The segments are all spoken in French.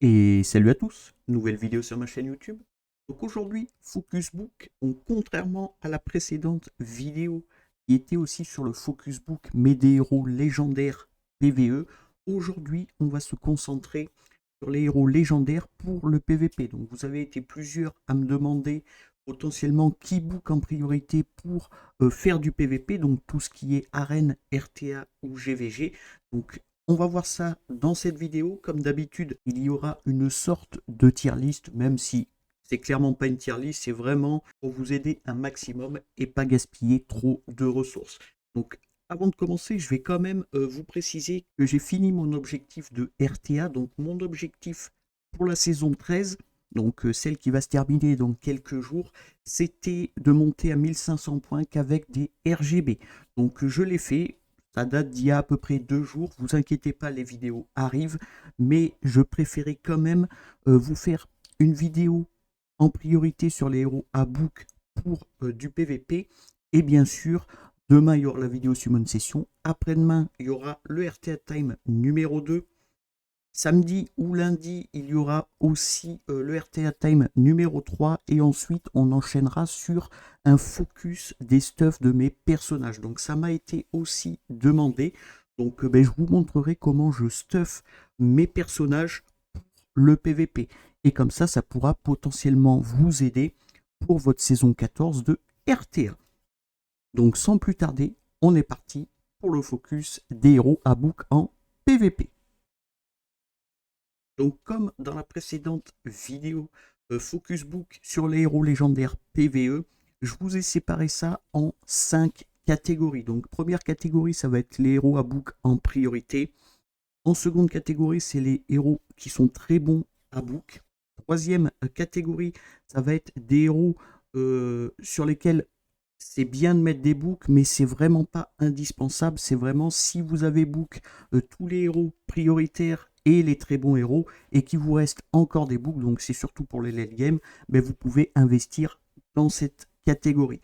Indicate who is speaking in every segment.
Speaker 1: Et salut à tous, nouvelle vidéo sur ma chaîne YouTube. Donc aujourd'hui, Focus Book, donc contrairement à la précédente vidéo qui était aussi sur le Focus Book mais des héros légendaires PvE, aujourd'hui on va se concentrer sur les héros légendaires pour le PvP. Donc vous avez été plusieurs à me demander potentiellement qui book en priorité pour faire du PvP, donc tout ce qui est arène, RTA ou GVG. Donc on va voir ça dans cette vidéo. Comme d'habitude, il y aura une sorte de tier list, même si c'est clairement pas une tier list, c'est vraiment pour vous aider un maximum et pas gaspiller trop de ressources. Donc avant de commencer, je vais quand même vous préciser que j'ai fini mon objectif de RTA. Donc mon objectif pour la saison 13, donc celle qui va se terminer dans quelques jours, c'était de monter à 1500 points qu'avec des RGB. Donc je l'ai fait. Ça date d'il y a à peu près 2 jours. Vous inquiétez pas, les vidéos arrivent. Mais je préférais quand même vous faire une vidéo en priorité sur les héros à book pour du PVP. Et bien sûr, demain, il y aura la vidéo Summon Session. Après-demain, il y aura le RTA Time numéro 2. Samedi ou lundi, il y aura aussi le RTA Time numéro 3 et ensuite on enchaînera sur un focus des stuffs de mes personnages. Donc ça m'a été aussi demandé. Donc je vous montrerai comment je stuff mes personnages pour le PVP. Et comme ça pourra potentiellement vous aider pour votre saison 14 de RTA. Donc sans plus tarder, on est parti pour le focus des héros à book en PVP. Donc comme dans la précédente vidéo Focus Book sur les héros légendaires PvE, je vous ai séparé ça en 5 catégories. Donc première catégorie, ça va être les héros à book en priorité. En seconde catégorie, c'est les héros qui sont très bons à book. Troisième catégorie, ça va être des héros sur lesquels c'est bien de mettre des books, mais c'est vraiment pas indispensable. C'est vraiment si vous avez book tous les héros prioritaires et les très bons héros, et qu'il vous reste encore des books, donc c'est surtout pour les late game, mais vous pouvez investir dans cette catégorie.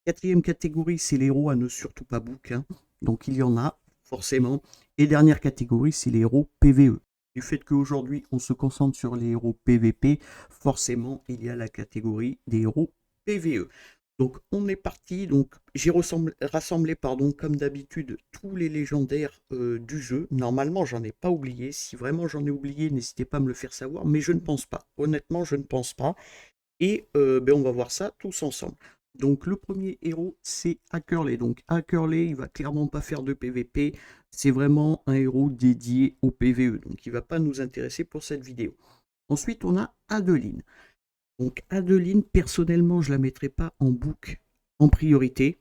Speaker 1: Quatrième catégorie, c'est les héros à ne surtout pas book, hein. Donc il y en a, forcément. Et dernière catégorie, c'est les héros PvE. Du fait qu'aujourd'hui, on se concentre sur les héros PvP, forcément, il y a la catégorie des héros PvE. Donc on est parti, donc j'ai rassemblé pardon, comme d'habitude tous les légendaires du jeu. Normalement j'en ai pas oublié, si vraiment j'en ai oublié n'hésitez pas à me le faire savoir, mais je ne pense pas, honnêtement je ne pense pas. Et on va voir ça tous ensemble. Donc le premier héros c'est Hackerley. Donc Hackerley il va clairement pas faire de PVP, c'est vraiment un héros dédié au PVE, donc il va pas nous intéresser pour cette vidéo. Ensuite on a Adeline. Donc Adeline, personnellement, je ne la mettrai pas en book en priorité.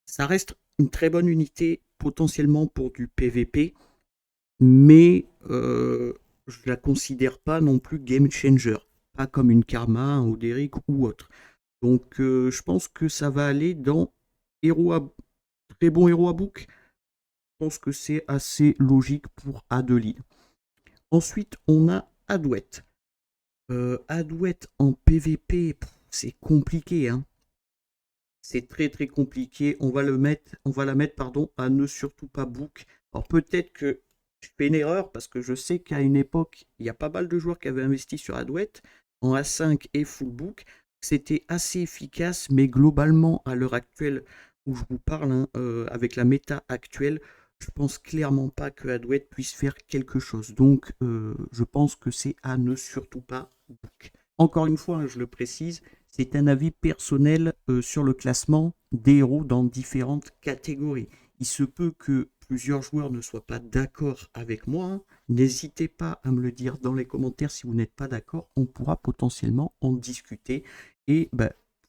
Speaker 1: Ça reste une très bonne unité potentiellement pour du PVP, mais je ne la considère pas non plus game changer, pas comme une Karma, un Oderic ou autre. Donc je pense que ça va aller dans très bon héros à book. Je pense que c'est assez logique pour Adeline. Ensuite, on a Adouette. Adouette en PVP, c'est compliqué, hein. C'est très très compliqué. On va la mettre pardon, à ne surtout pas book. Alors peut-être que je fais une erreur parce que je sais qu'à une époque, il y a pas mal de joueurs qui avaient investi sur Adouette en A5 et full book. C'était assez efficace, mais globalement, à l'heure actuelle où je vous parle, hein, avec la méta actuelle, je pense clairement pas que Adouette puisse faire quelque chose. Donc, je pense que c'est à ne surtout pas book. Encore une fois, hein, je le précise, c'est un avis personnel sur le classement des héros dans différentes catégories. Il se peut que plusieurs joueurs ne soient pas d'accord avec moi, hein. N'hésitez pas à me le dire dans les commentaires si vous n'êtes pas d'accord. On pourra potentiellement en discuter et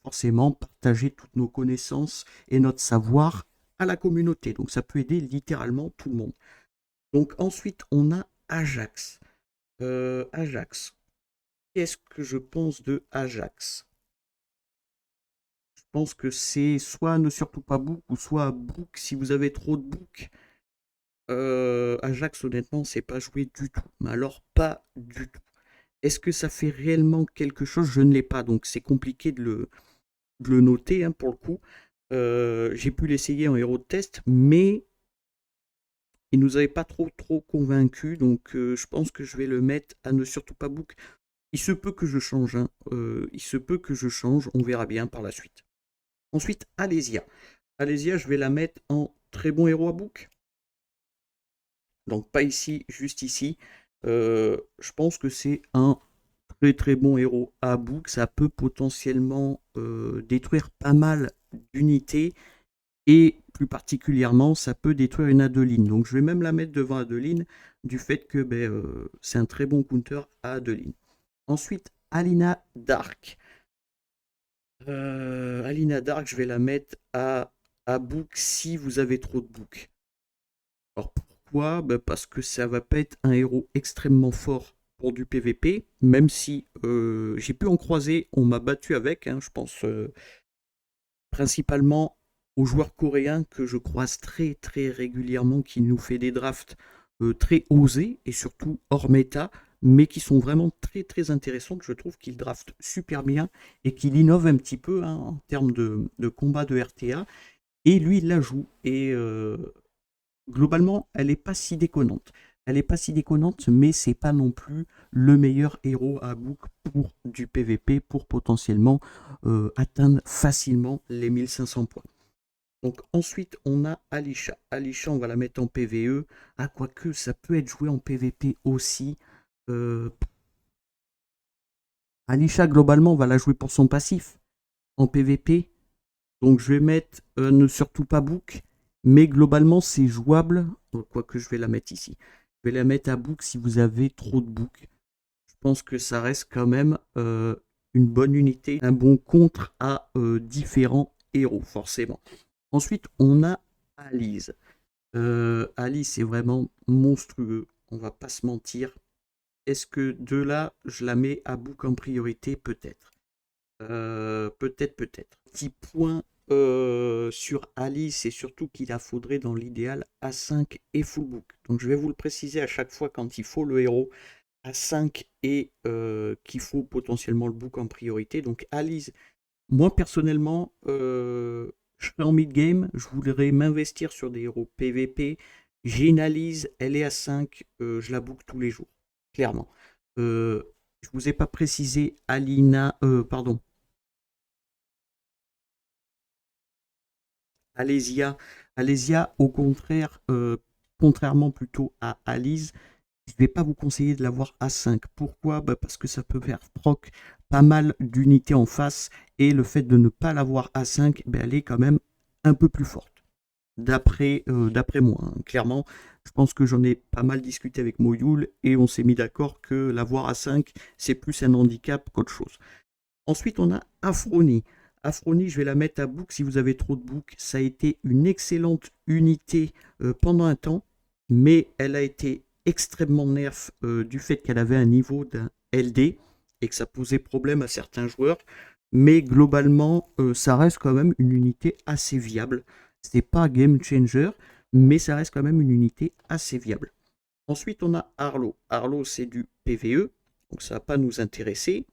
Speaker 1: forcément partager toutes nos connaissances et notre savoir à la communauté. Donc ça peut aider littéralement tout le monde. Donc ensuite, on a Ajax. Ajax. Qu'est-ce que je pense de Ajax? Je pense que c'est soit ne surtout pas book ou soit book si vous avez trop de book. Ajax, honnêtement, c'est pas joué du tout. Mais alors, pas du tout. Est-ce que ça fait réellement quelque chose? Je ne l'ai pas, donc c'est compliqué de le noter, hein, pour le coup. J'ai pu l'essayer en héros de test, mais il nous avait pas trop convaincu, donc je pense que je vais le mettre à ne surtout pas book. Il se peut que je change, hein, il se peut que je change, on verra bien par la suite. Ensuite, Alésia. Alésia, je vais la mettre en très bon héros à book. Donc pas ici, juste ici. Je pense que c'est un très bon héros à book. Ça peut potentiellement détruire pas mal d'unités. Et plus particulièrement, ça peut détruire une Adeline. Donc je vais même la mettre devant Adeline, du fait que c'est un très bon counter à Adeline. Ensuite, Alina Dark. Alina Dark, je vais la mettre à book si vous avez trop de book. Alors pourquoi? Parce que ça va pas être un héros extrêmement fort pour du PVP, même si j'ai pu en croiser, on m'a battu avec, hein, je pense principalement aux joueurs coréens que je croise très régulièrement, qui nous fait des drafts très osés et surtout hors méta, mais qui sont vraiment très intéressantes. Je trouve qu'il draft super bien et qu'il innove un petit peu, hein, en termes de combat de RTA. Et lui, il la joue. Et globalement, elle n'est pas si déconnante. Elle n'est pas si déconnante, mais c'est pas non plus le meilleur héros à book pour du PVP, pour potentiellement atteindre facilement les 1500 points. Donc ensuite, on a Alisha. Alisha, on va la mettre en PVE. Ah, quoique, ça peut être joué en PVP aussi. Alisha, globalement, on va la jouer pour son passif en PVP. Donc je vais mettre ne surtout pas book. Mais globalement, c'est jouable. Quoique, je vais la mettre ici. Je vais la mettre à book si vous avez trop de book. Je pense que ça reste quand même une bonne unité, un bon contre à différents héros, forcément. Ensuite, on a Alice. Alice est vraiment monstrueux, on va pas se mentir. Est-ce que de là, je la mets à book en priorité? Peut-être. Peut-être. Petit point sur Alice, c'est surtout qu'il la faudrait dans l'idéal A5 et full book. Donc je vais vous le préciser à chaque fois quand il faut le héros A5 et qu'il faut potentiellement le book en priorité. Donc Alice, moi personnellement, je serai en mid-game, je voudrais m'investir sur des héros PVP. J'ai une Alice, elle est à 5, je la book tous les jours, clairement. Je vous ai pas précisé Alina, pardon, Alésia. Alésia, au contraire, contrairement plutôt à Alice, je ne vais pas vous conseiller de l'avoir à 5. Pourquoi? Parce que ça peut faire proc pas mal d'unités en face et le fait de ne pas l'avoir à 5, elle est quand même un peu plus forte. D'après moi, hein. Clairement, je pense que j'en ai pas mal discuté avec Moyoul et on s'est mis d'accord que l'avoir à 5, c'est plus un handicap qu'autre chose. Ensuite, on a Aphronie. Aphronie, je vais la mettre à book si vous avez trop de book. Ça a été une excellente unité pendant un temps, mais elle a été extrêmement nerf du fait qu'elle avait un niveau d'un LD et que ça posait problème à certains joueurs. Mais globalement, ça reste quand même une unité assez viable. C'est pas game changer, mais ça reste quand même une unité assez viable. Ensuite, on a Arlo. Arlo, c'est du PVE, donc ça va pas nous intéresser.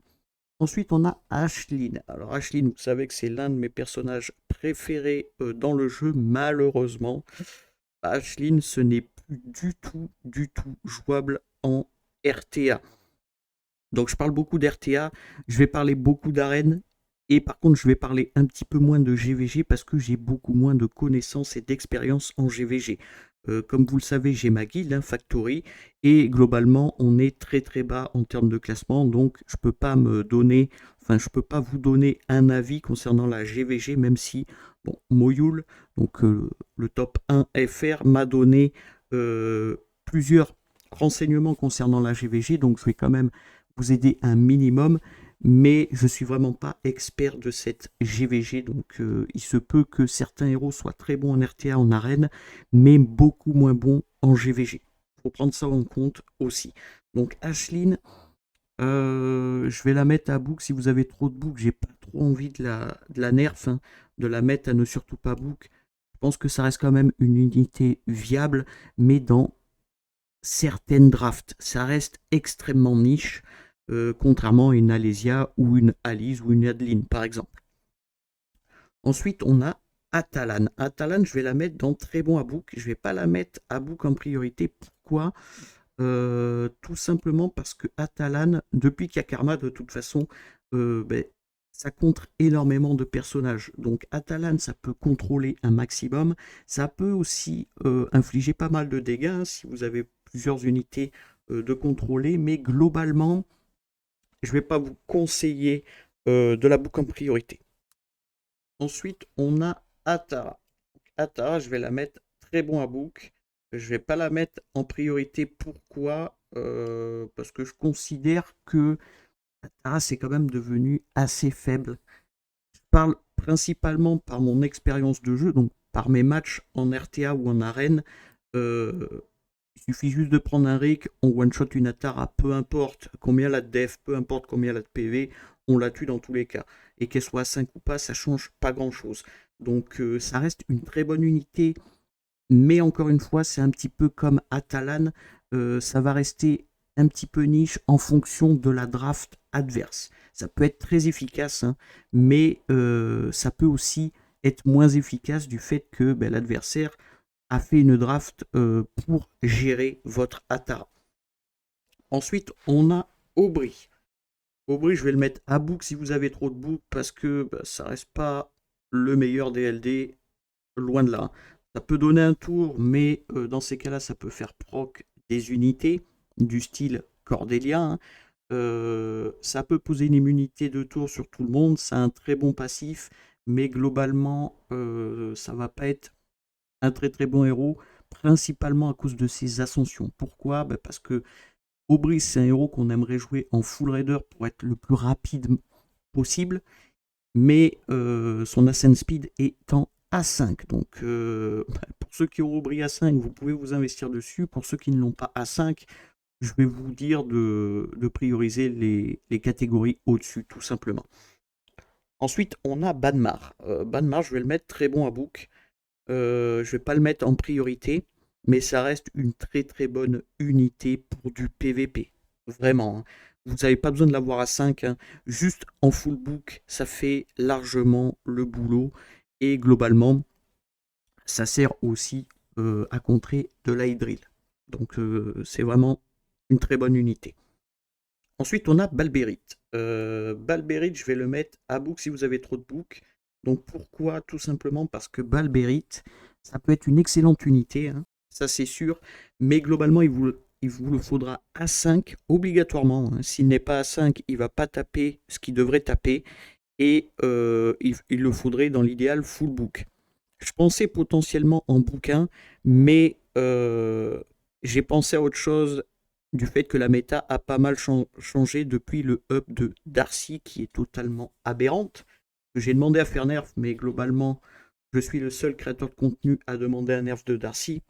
Speaker 1: Ensuite, on a Ashlyn. Alors, Ashlyn, vous savez que c'est l'un de mes personnages préférés dans le jeu. Malheureusement, Ashlyn, ce n'est plus du tout jouable en RTA. Donc, je parle beaucoup d'RTA, je vais parler beaucoup d'arènes. Et par contre, je vais parler un petit peu moins de GVG parce que j'ai beaucoup moins de connaissances et d'expérience en GVG. Comme vous le savez, j'ai ma guilde, hein, Factory, et globalement, on est très bas en termes de classement, donc je peux pas je peux pas vous donner un avis concernant la GVG, même si, bon, Moyoul, donc le top 1 FR, m'a donné plusieurs renseignements concernant la GVG, donc je vais quand même vous aider un minimum, mais je suis vraiment pas expert de cette GVG, donc il se peut que certains héros soient très bons en RTA, en arène, mais beaucoup moins bons en GVG. Il faut prendre ça en compte aussi. Donc Ashlyn, je vais la mettre à book si vous avez trop de book. J'ai pas trop envie de la nerf, hein, de la mettre à ne surtout pas book. Je pense que ça reste quand même une unité viable, mais dans certaines drafts, ça reste extrêmement niche, contrairement à une Alésia ou une Alice ou une Adeline par exemple. Ensuite, on a Atalan. Atalan, je vais la mettre dans très bon à book. Je vais pas la mettre à book en priorité. Pourquoi? Tout simplement parce que Atalan, depuis qu'il y a Karma, de toute façon, ben, ça contre énormément de personnages. Donc Atalan, ça peut contrôler un maximum. Ça peut aussi infliger pas mal de dégâts hein, si vous avez plusieurs unités de contrôler. Mais globalement, je ne vais pas vous conseiller de la book en priorité. Ensuite, on a Atara. Atara, je vais la mettre très bon à book. Je vais pas la mettre en priorité. Pourquoi? Parce que je considère que Atara, c'est quand même devenu assez faible. Je parle principalement par mon expérience de jeu, donc par mes matchs en RTA ou en arène. Il suffit juste de prendre un Rick, on one-shot une Atara, peu importe combien elle a de def, peu importe combien elle a de PV, on la tue dans tous les cas. Et qu'elle soit à 5 ou pas, ça change pas grand-chose. Donc ça reste une très bonne unité, mais encore une fois, c'est un petit peu comme Atalan, ça va rester un petit peu niche en fonction de la draft adverse. Ça peut être très efficace, hein, mais ça peut aussi être moins efficace du fait que ben, l'adversaire a fait une draft pour gérer votre Atara. Ensuite, on a Aubry. Aubry, je vais le mettre à book si vous avez trop de book parce que bah, ça reste pas le meilleur DLD, loin de là. Ça peut donner un tour, mais dans ces cas-là, ça peut faire proc des unités du style Cordelia. Hein. Ça peut poser une immunité de tour sur tout le monde. C'est un très bon passif, mais globalement, ça va pas être un très très bon héros, principalement à cause de ses ascensions. Pourquoi? Bah parce que Aubry, c'est un héros qu'on aimerait jouer en full raider pour être le plus rapide possible, mais son ascent speed est en A5. Donc pour ceux qui ont Aubry A5, vous pouvez vous investir dessus. Pour ceux qui ne l'ont pas A5, je vais vous dire de prioriser les catégories au-dessus, tout simplement. Ensuite, on a Banmar. Banmar, je vais le mettre très bon à book. Je vais pas le mettre en priorité, mais ça reste une très très bonne unité pour du PVP. Vraiment. Hein. Vous n'avez pas besoin de l'avoir à 5. Hein. Juste en full book, ça fait largement le boulot. Et globalement, ça sert aussi à contrer de l'hydril. Donc c'est vraiment une très bonne unité. Ensuite, on a Balberit. Balberit, je vais le mettre à book si vous avez trop de book. Donc pourquoi? Tout simplement parce que Balberit, ça peut être une excellente unité, hein, ça c'est sûr, mais globalement, il vous le faudra à 5 obligatoirement. Hein. S'il n'est pas à 5, il ne va pas taper ce qu'il devrait taper, et il le faudrait dans l'idéal full book. Je pensais potentiellement en bouquin, mais j'ai pensé à autre chose du fait que la méta a pas mal changé depuis le up de Darcy qui est totalement aberrante. J'ai demandé à faire nerf, mais globalement, je suis le seul créateur de contenu à demander un nerf de Darcy.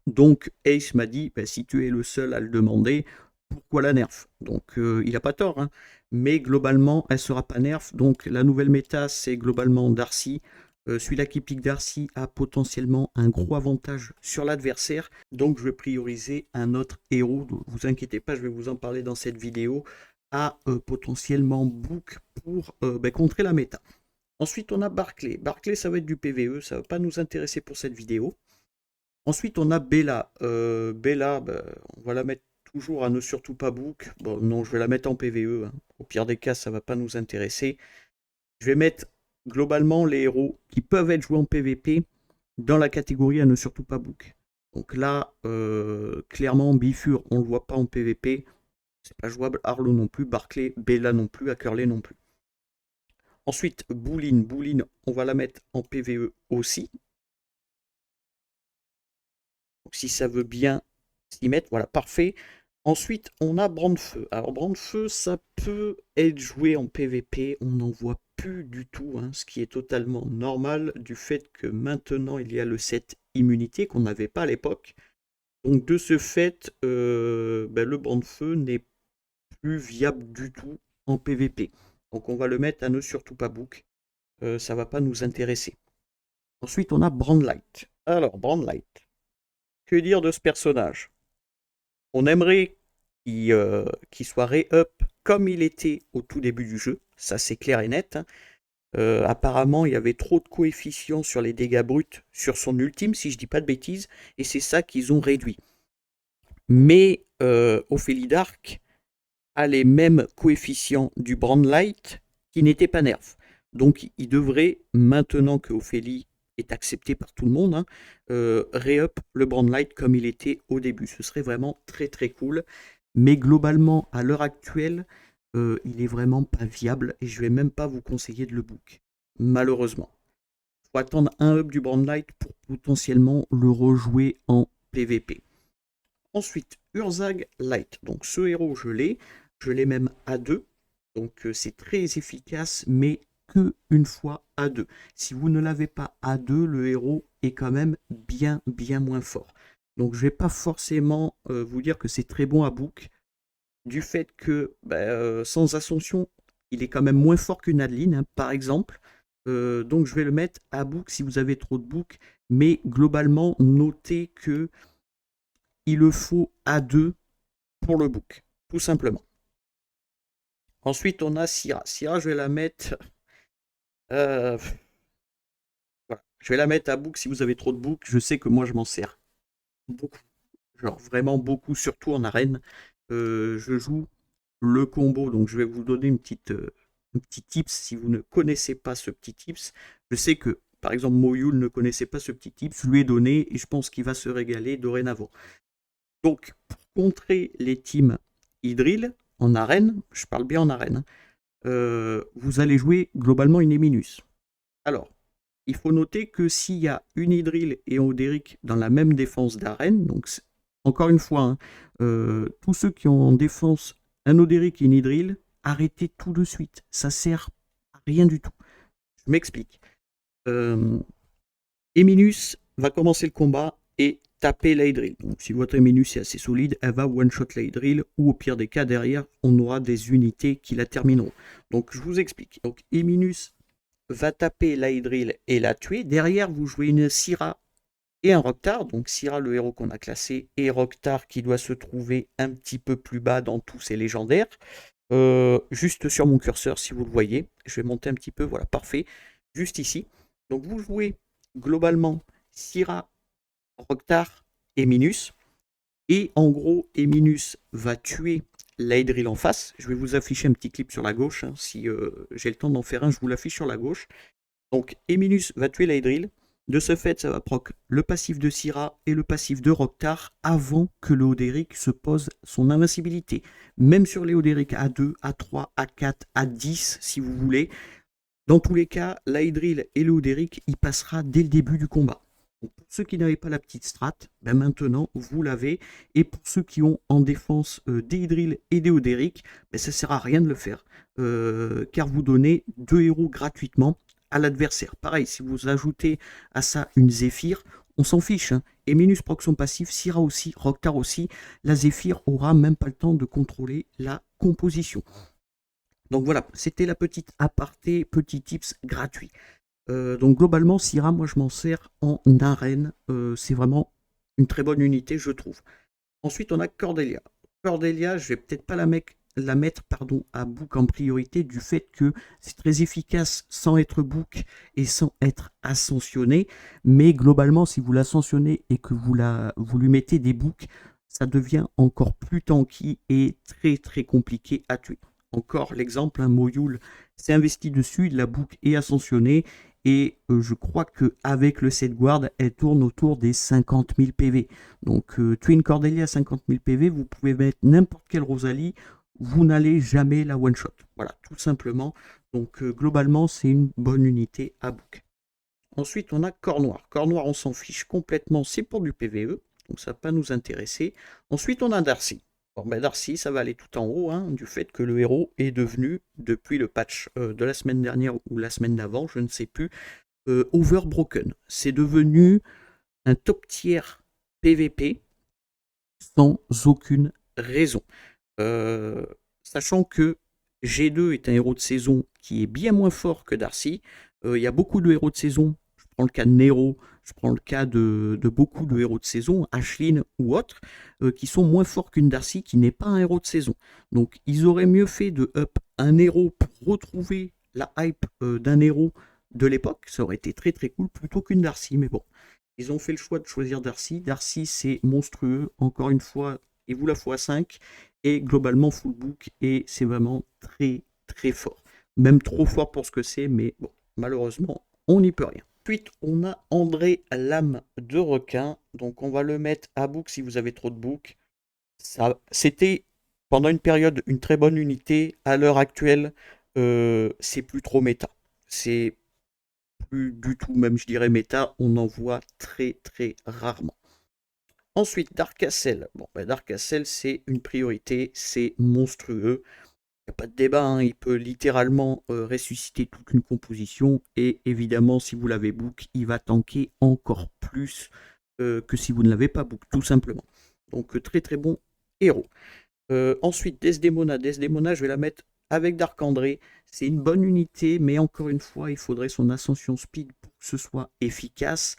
Speaker 1: Donc Ace m'a dit, bah, si tu es le seul à le demander, pourquoi la nerf? Donc il n'a pas tort, hein. Mais globalement, elle ne sera pas nerf. Donc la nouvelle méta, c'est globalement Darcy. Celui-là qui pique Darcy a potentiellement un gros avantage sur l'adversaire. Donc je vais prioriser un autre héros. Ne vous inquiétez pas, je vais vous en parler dans cette vidéo. À potentiellement book pour contrer la méta. Ensuite, on a Barclay. Barclay, ça va être du PVE. Ça ne va pas nous intéresser pour cette vidéo. Ensuite, on a Bella. Bella, bah, on va la mettre toujours à ne surtout pas book. Bon, non, je vais la mettre en PVE. Hein. Au pire des cas, ça ne va pas nous intéresser. Je vais mettre globalement les héros qui peuvent être joués en PVP dans la catégorie à ne surtout pas book. Donc là, clairement, Bifur, on ne le voit pas en PVP. C'est pas jouable. Arlo non plus. Barclay, Bella non plus. Ackerley non plus. Ensuite, Bouline. Bouline, on va la mettre en PVE aussi. Donc si ça veut bien s'y mettre, voilà, parfait. Ensuite, on a Brandefeu. Alors, Brandefeu, ça peut être joué en PVP. On n'en voit plus du tout, hein, ce qui est totalement normal du fait que maintenant, il y a le set immunité qu'on n'avait pas à l'époque. Donc, de ce fait, le Brandefeu n'est plus viable du tout en PVP. Donc, on va le mettre à ne surtout pas book. Ça ne va pas nous intéresser. Ensuite, on a Brandlight. Alors, Brandlight. Que dire de ce personnage? On aimerait qu'il soit re-up comme il était au tout début du jeu, ça c'est clair et net. Hein. Apparemment, il y avait trop de coefficients sur les dégâts bruts sur son ultime, si je dis pas de bêtises, et c'est ça qu'ils ont réduit. Mais Ophélie Dark a les mêmes coefficients du Brand Light qui n'étaient pas nerfs. Donc il devrait, maintenant que Ophélie est accepté par tout le monde, hein, re-up le Brand Light comme il était au début. Ce serait vraiment très très cool. Mais globalement, à l'heure actuelle, il est vraiment pas viable et je vais même pas vous conseiller de le book. Malheureusement. Il faut attendre un up du Brand Light pour potentiellement le rejouer en PVP. Ensuite, Urzag Light. Donc ce héros, je l'ai même à 2. Donc c'est très efficace, mais que une fois à 2. Si vous ne l'avez pas à 2, le héros est quand même bien moins fort. Donc je ne vais pas forcément vous dire que c'est très bon à book, du fait que sans Ascension, il est quand même moins fort qu'une Adeline, hein, par exemple. Donc je vais le mettre à book si vous avez trop de book, mais globalement, notez que il le faut à 2 pour le book, tout simplement. Ensuite, on a Syrah. Syrah, je vais la mettre... voilà. Je vais la mettre à book si vous avez trop de book. Je sais que moi, je m'en sers beaucoup. Genre vraiment beaucoup, surtout en arène. Je joue le combo, donc je vais vous donner un petit tips si vous ne connaissez pas ce petit tips. Je sais que, par exemple, Moyul ne connaissait pas ce petit tips. Je lui ai donné et je pense qu'il va se régaler dorénavant. Donc, pour contrer les teams Hydril en arène, je parle bien en arène, vous allez jouer globalement une Eminus. Alors, il faut noter que s'il y a une Hydril et un Oderic dans la même défense d'arène, donc encore une fois, hein, tous ceux qui ont en défense un Oderic et une Hydril, arrêtez tout de suite. Ça sert à rien du tout. Je m'explique. Eminus va commencer le combat et taper la Hydril. Donc si votre Eminus est assez solide, elle va one-shot la Hydril, ou au pire des cas, derrière, on aura des unités qui la termineront. Donc je vous explique. Donc Eminus va taper la Hydril et la tuer. Derrière, vous jouez une Syrah et un Rok'Tar. Donc Syrah, le héros qu'on a classé, et Rok'Tar qui doit se trouver un petit peu plus bas dans tous ces légendaires. Juste sur mon curseur, si vous le voyez. Je vais monter un petit peu, voilà, parfait. Juste ici. Donc vous jouez globalement Syrah, Rok'Tar, Eminus. Et en gros, Eminus va tuer la Hydril en face. Je vais vous afficher un petit clip sur la gauche. Hein, si j'ai le temps d'en faire un, je vous l'affiche sur la gauche. Donc Eminus va tuer la Hydril. De ce fait, ça va proc le passif de Syrah et le passif de Rok'Tar avant que le Oderic se pose son invincibilité. Même sur les Oderic A2, A3, A4, A10, si vous voulez. Dans tous les cas, la Hydril et le Oderic, il passera dès le début du combat. Donc, pour ceux qui n'avaient pas la petite strat, maintenant vous l'avez. Et pour ceux qui ont en défense des Hydril et des Oderic, ça ne sert à rien de le faire. Car vous donnez 2 héros gratuitement à l'adversaire. Pareil, si vous ajoutez à ça une Zéphyr, on s'en fiche. Hein. Eminus proc son passif, Syrah aussi, Rok'Tar aussi. La Zéphyr aura même pas le temps de contrôler la composition. Donc voilà, c'était la petite aparté, petit tips gratuit. Donc globalement, Syrah, moi je m'en sers en arène. C'est vraiment une très bonne unité, je trouve. Ensuite, on a Cordelia. Cordelia, je vais peut-être pas la mettre à book en priorité, du fait que c'est très efficace sans être book et sans être ascensionné. Mais globalement, si vous l'ascensionnez et que vous lui mettez des books, ça devient encore plus tanky et très très compliqué à tuer. Encore l'exemple, un Moyul s'est investi dessus, la book est ascensionnée. Et je crois qu'avec le set guard, elle tourne autour des 50 000 PV. Donc Twin Cordelia à 50 000 PV, vous pouvez mettre n'importe quelle Rosalie, vous n'allez jamais la one-shot. Voilà, tout simplement. Donc globalement, c'est une bonne unité à book. Ensuite, on a Corps Noir. Corps Noir, on s'en fiche complètement, c'est pour du PVE, donc ça ne va pas nous intéresser. Ensuite, on a Darcy. Bon, Darcy, ça va aller tout en haut, hein, du fait que le héros est devenu, depuis le patch de la semaine dernière ou la semaine d'avant, je ne sais plus, overbroken. C'est devenu un top tier PVP sans aucune raison. Sachant que G2 est un héros de saison qui est bien moins fort que Darcy. Il y a beaucoup de héros de saison. Je prends le cas de Nero, je prends le cas de beaucoup de héros de saison, Ashlyn ou autres, qui sont moins forts qu'une Darcy qui n'est pas un héros de saison. Donc ils auraient mieux fait de up un héros pour retrouver la hype d'un héros de l'époque. Ça aurait été très très cool plutôt qu'une Darcy. Mais bon, ils ont fait le choix de choisir Darcy. Darcy, c'est monstrueux. Encore une fois, et vous la x5. Et globalement, full book. Et c'est vraiment très très fort. Même trop fort pour ce que c'est. Mais bon, malheureusement, on n'y peut rien. Ensuite, on a André Lame de Requin. Donc, on va le mettre à book si vous avez trop de book. C'était pendant une période une très bonne unité. À l'heure actuelle, c'est plus trop méta. C'est plus du tout, même je dirais méta. On en voit très très rarement. Ensuite, Dark Castle. Bon, Dark Castle, c'est une priorité. C'est monstrueux. Il n'y a pas de débat, hein, il peut littéralement ressusciter toute une composition. Et évidemment, si vous l'avez book, il va tanker encore plus que si vous ne l'avez pas book, tout simplement. Donc très très bon héros. Ensuite, Desdemona. Desdemona, je vais la mettre avec Dark André. C'est une bonne unité, mais encore une fois, il faudrait son ascension speed pour que ce soit efficace.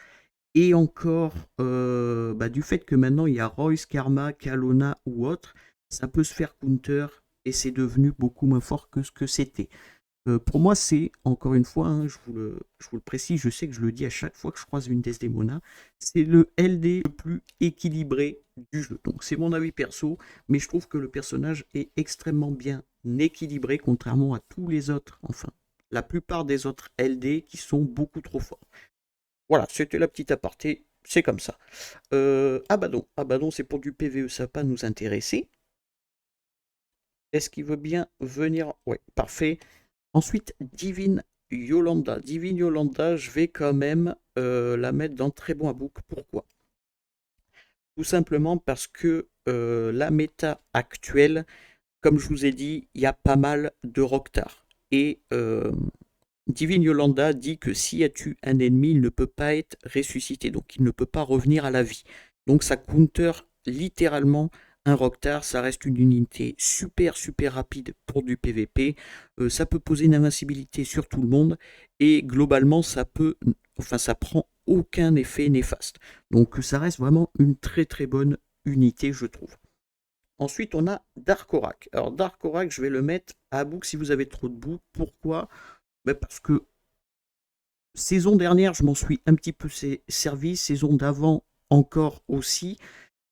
Speaker 1: Et encore, du fait que maintenant il y a Royce, Karma, Kalona ou autre, ça peut se faire counter et c'est devenu beaucoup moins fort que ce que c'était. Pour moi, c'est, encore une fois, hein, je vous le précise, je sais que je le dis à chaque fois que je croise une Desdemona, c'est le LD le plus équilibré du jeu. Donc c'est mon avis perso, mais je trouve que le personnage est extrêmement bien équilibré, contrairement à tous les autres, enfin, la plupart des autres LD qui sont beaucoup trop forts. Voilà, c'était la petite aparté, c'est comme ça. Abaddon, c'est pour du PVE, ça va pas nous intéresser. Est-ce qu'il veut bien venir? Ouais, parfait. Ensuite, Divine Yolanda. Divine Yolanda, je vais quand même la mettre dans très bon à book. Pourquoi? Tout simplement parce que la méta actuelle, comme je vous ai dit, il y a pas mal de Roctar. Et Divine Yolanda dit que si elle tue un ennemi, il ne peut pas être ressuscité, donc il ne peut pas revenir à la vie. Donc ça counter littéralement un Roctar, ça reste une unité super super rapide pour du PVP, ça peut poser une invincibilité sur tout le monde, et globalement ça prend aucun effet néfaste. Donc ça reste vraiment une très très bonne unité, je trouve. Ensuite, on a Dark Orac. Alors Dark Orac, je vais le mettre à book si vous avez trop de book. Pourquoi? Parce que saison dernière, je m'en suis un petit peu servi, saison d'avant encore aussi,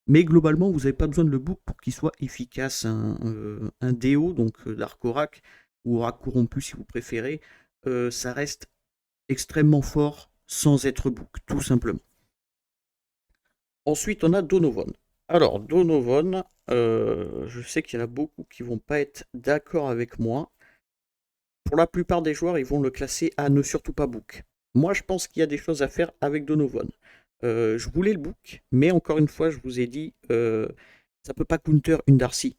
Speaker 1: mais globalement, vous n'avez pas besoin de le book pour qu'il soit efficace. Un DO, donc Dark Orac, ou Orac corrompu si vous préférez, ça reste extrêmement fort sans être book, tout simplement. Ensuite, on a Donovan. Alors, Donovan, je sais qu'il y en a beaucoup qui vont pas être d'accord avec moi. Pour la plupart des joueurs, ils vont le classer à ne surtout pas book. Moi, je pense qu'il y a des choses à faire avec Donovan. Je voulais le book, mais encore une fois, je vous ai dit, ça peut pas counter une Darcy.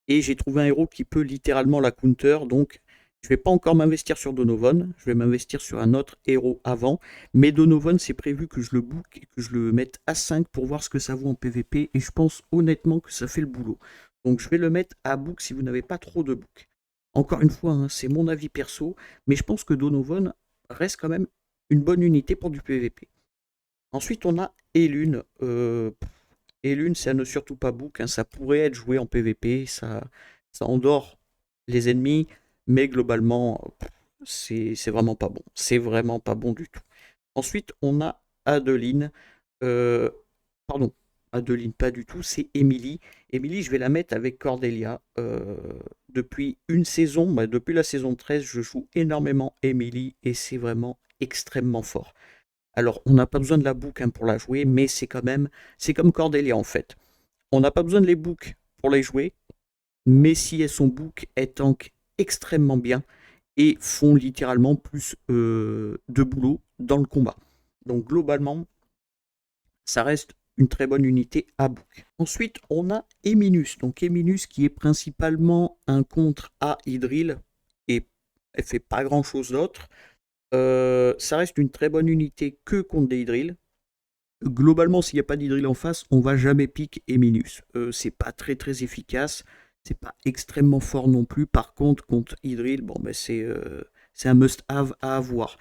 Speaker 1: Et j'ai trouvé un héros qui peut littéralement la counter, donc je vais pas encore m'investir sur Donovan, je vais m'investir sur un autre héros avant. Mais Donovan, c'est prévu que je le book et que je le mette à 5 pour voir ce que ça vaut en PVP, et je pense honnêtement que ça fait le boulot. Donc je vais le mettre à book si vous n'avez pas trop de book. Encore une fois, hein, c'est mon avis perso, mais je pense que Donovan reste quand même une bonne unité pour du PVP. Ensuite, on a Elune. Elune, c'est à ne surtout pas book, hein, ça pourrait être joué en PVP, ça endort les ennemis, mais globalement, c'est vraiment pas bon. C'est vraiment pas bon du tout. Ensuite, on a Adeline. Pardon, Adeline, pas du tout, c'est Emily. Emily, je vais la mettre avec Cordelia. Depuis une saison, depuis la saison 13, je joue énormément Emily et c'est vraiment extrêmement fort. Alors, on n'a pas besoin de la book pour la jouer, mais c'est comme Cordelia en fait. On n'a pas besoin de les book pour les jouer, mais si elles sont book, elles tankent extrêmement bien et font littéralement plus de boulot dans le combat. Donc globalement, ça reste une très bonne unité à book. Ensuite, on a Eminus. Donc Eminus qui est principalement un contre à Hydril et elle fait pas grand chose d'autre. Ça reste une très bonne unité que contre des Hydril. Globalement, s'il n'y a pas d'Hydril en face, on va jamais pique Eminus. C'est pas très très efficace. C'est pas extrêmement fort non plus. Par contre, contre Hydril, c'est un must-have à avoir.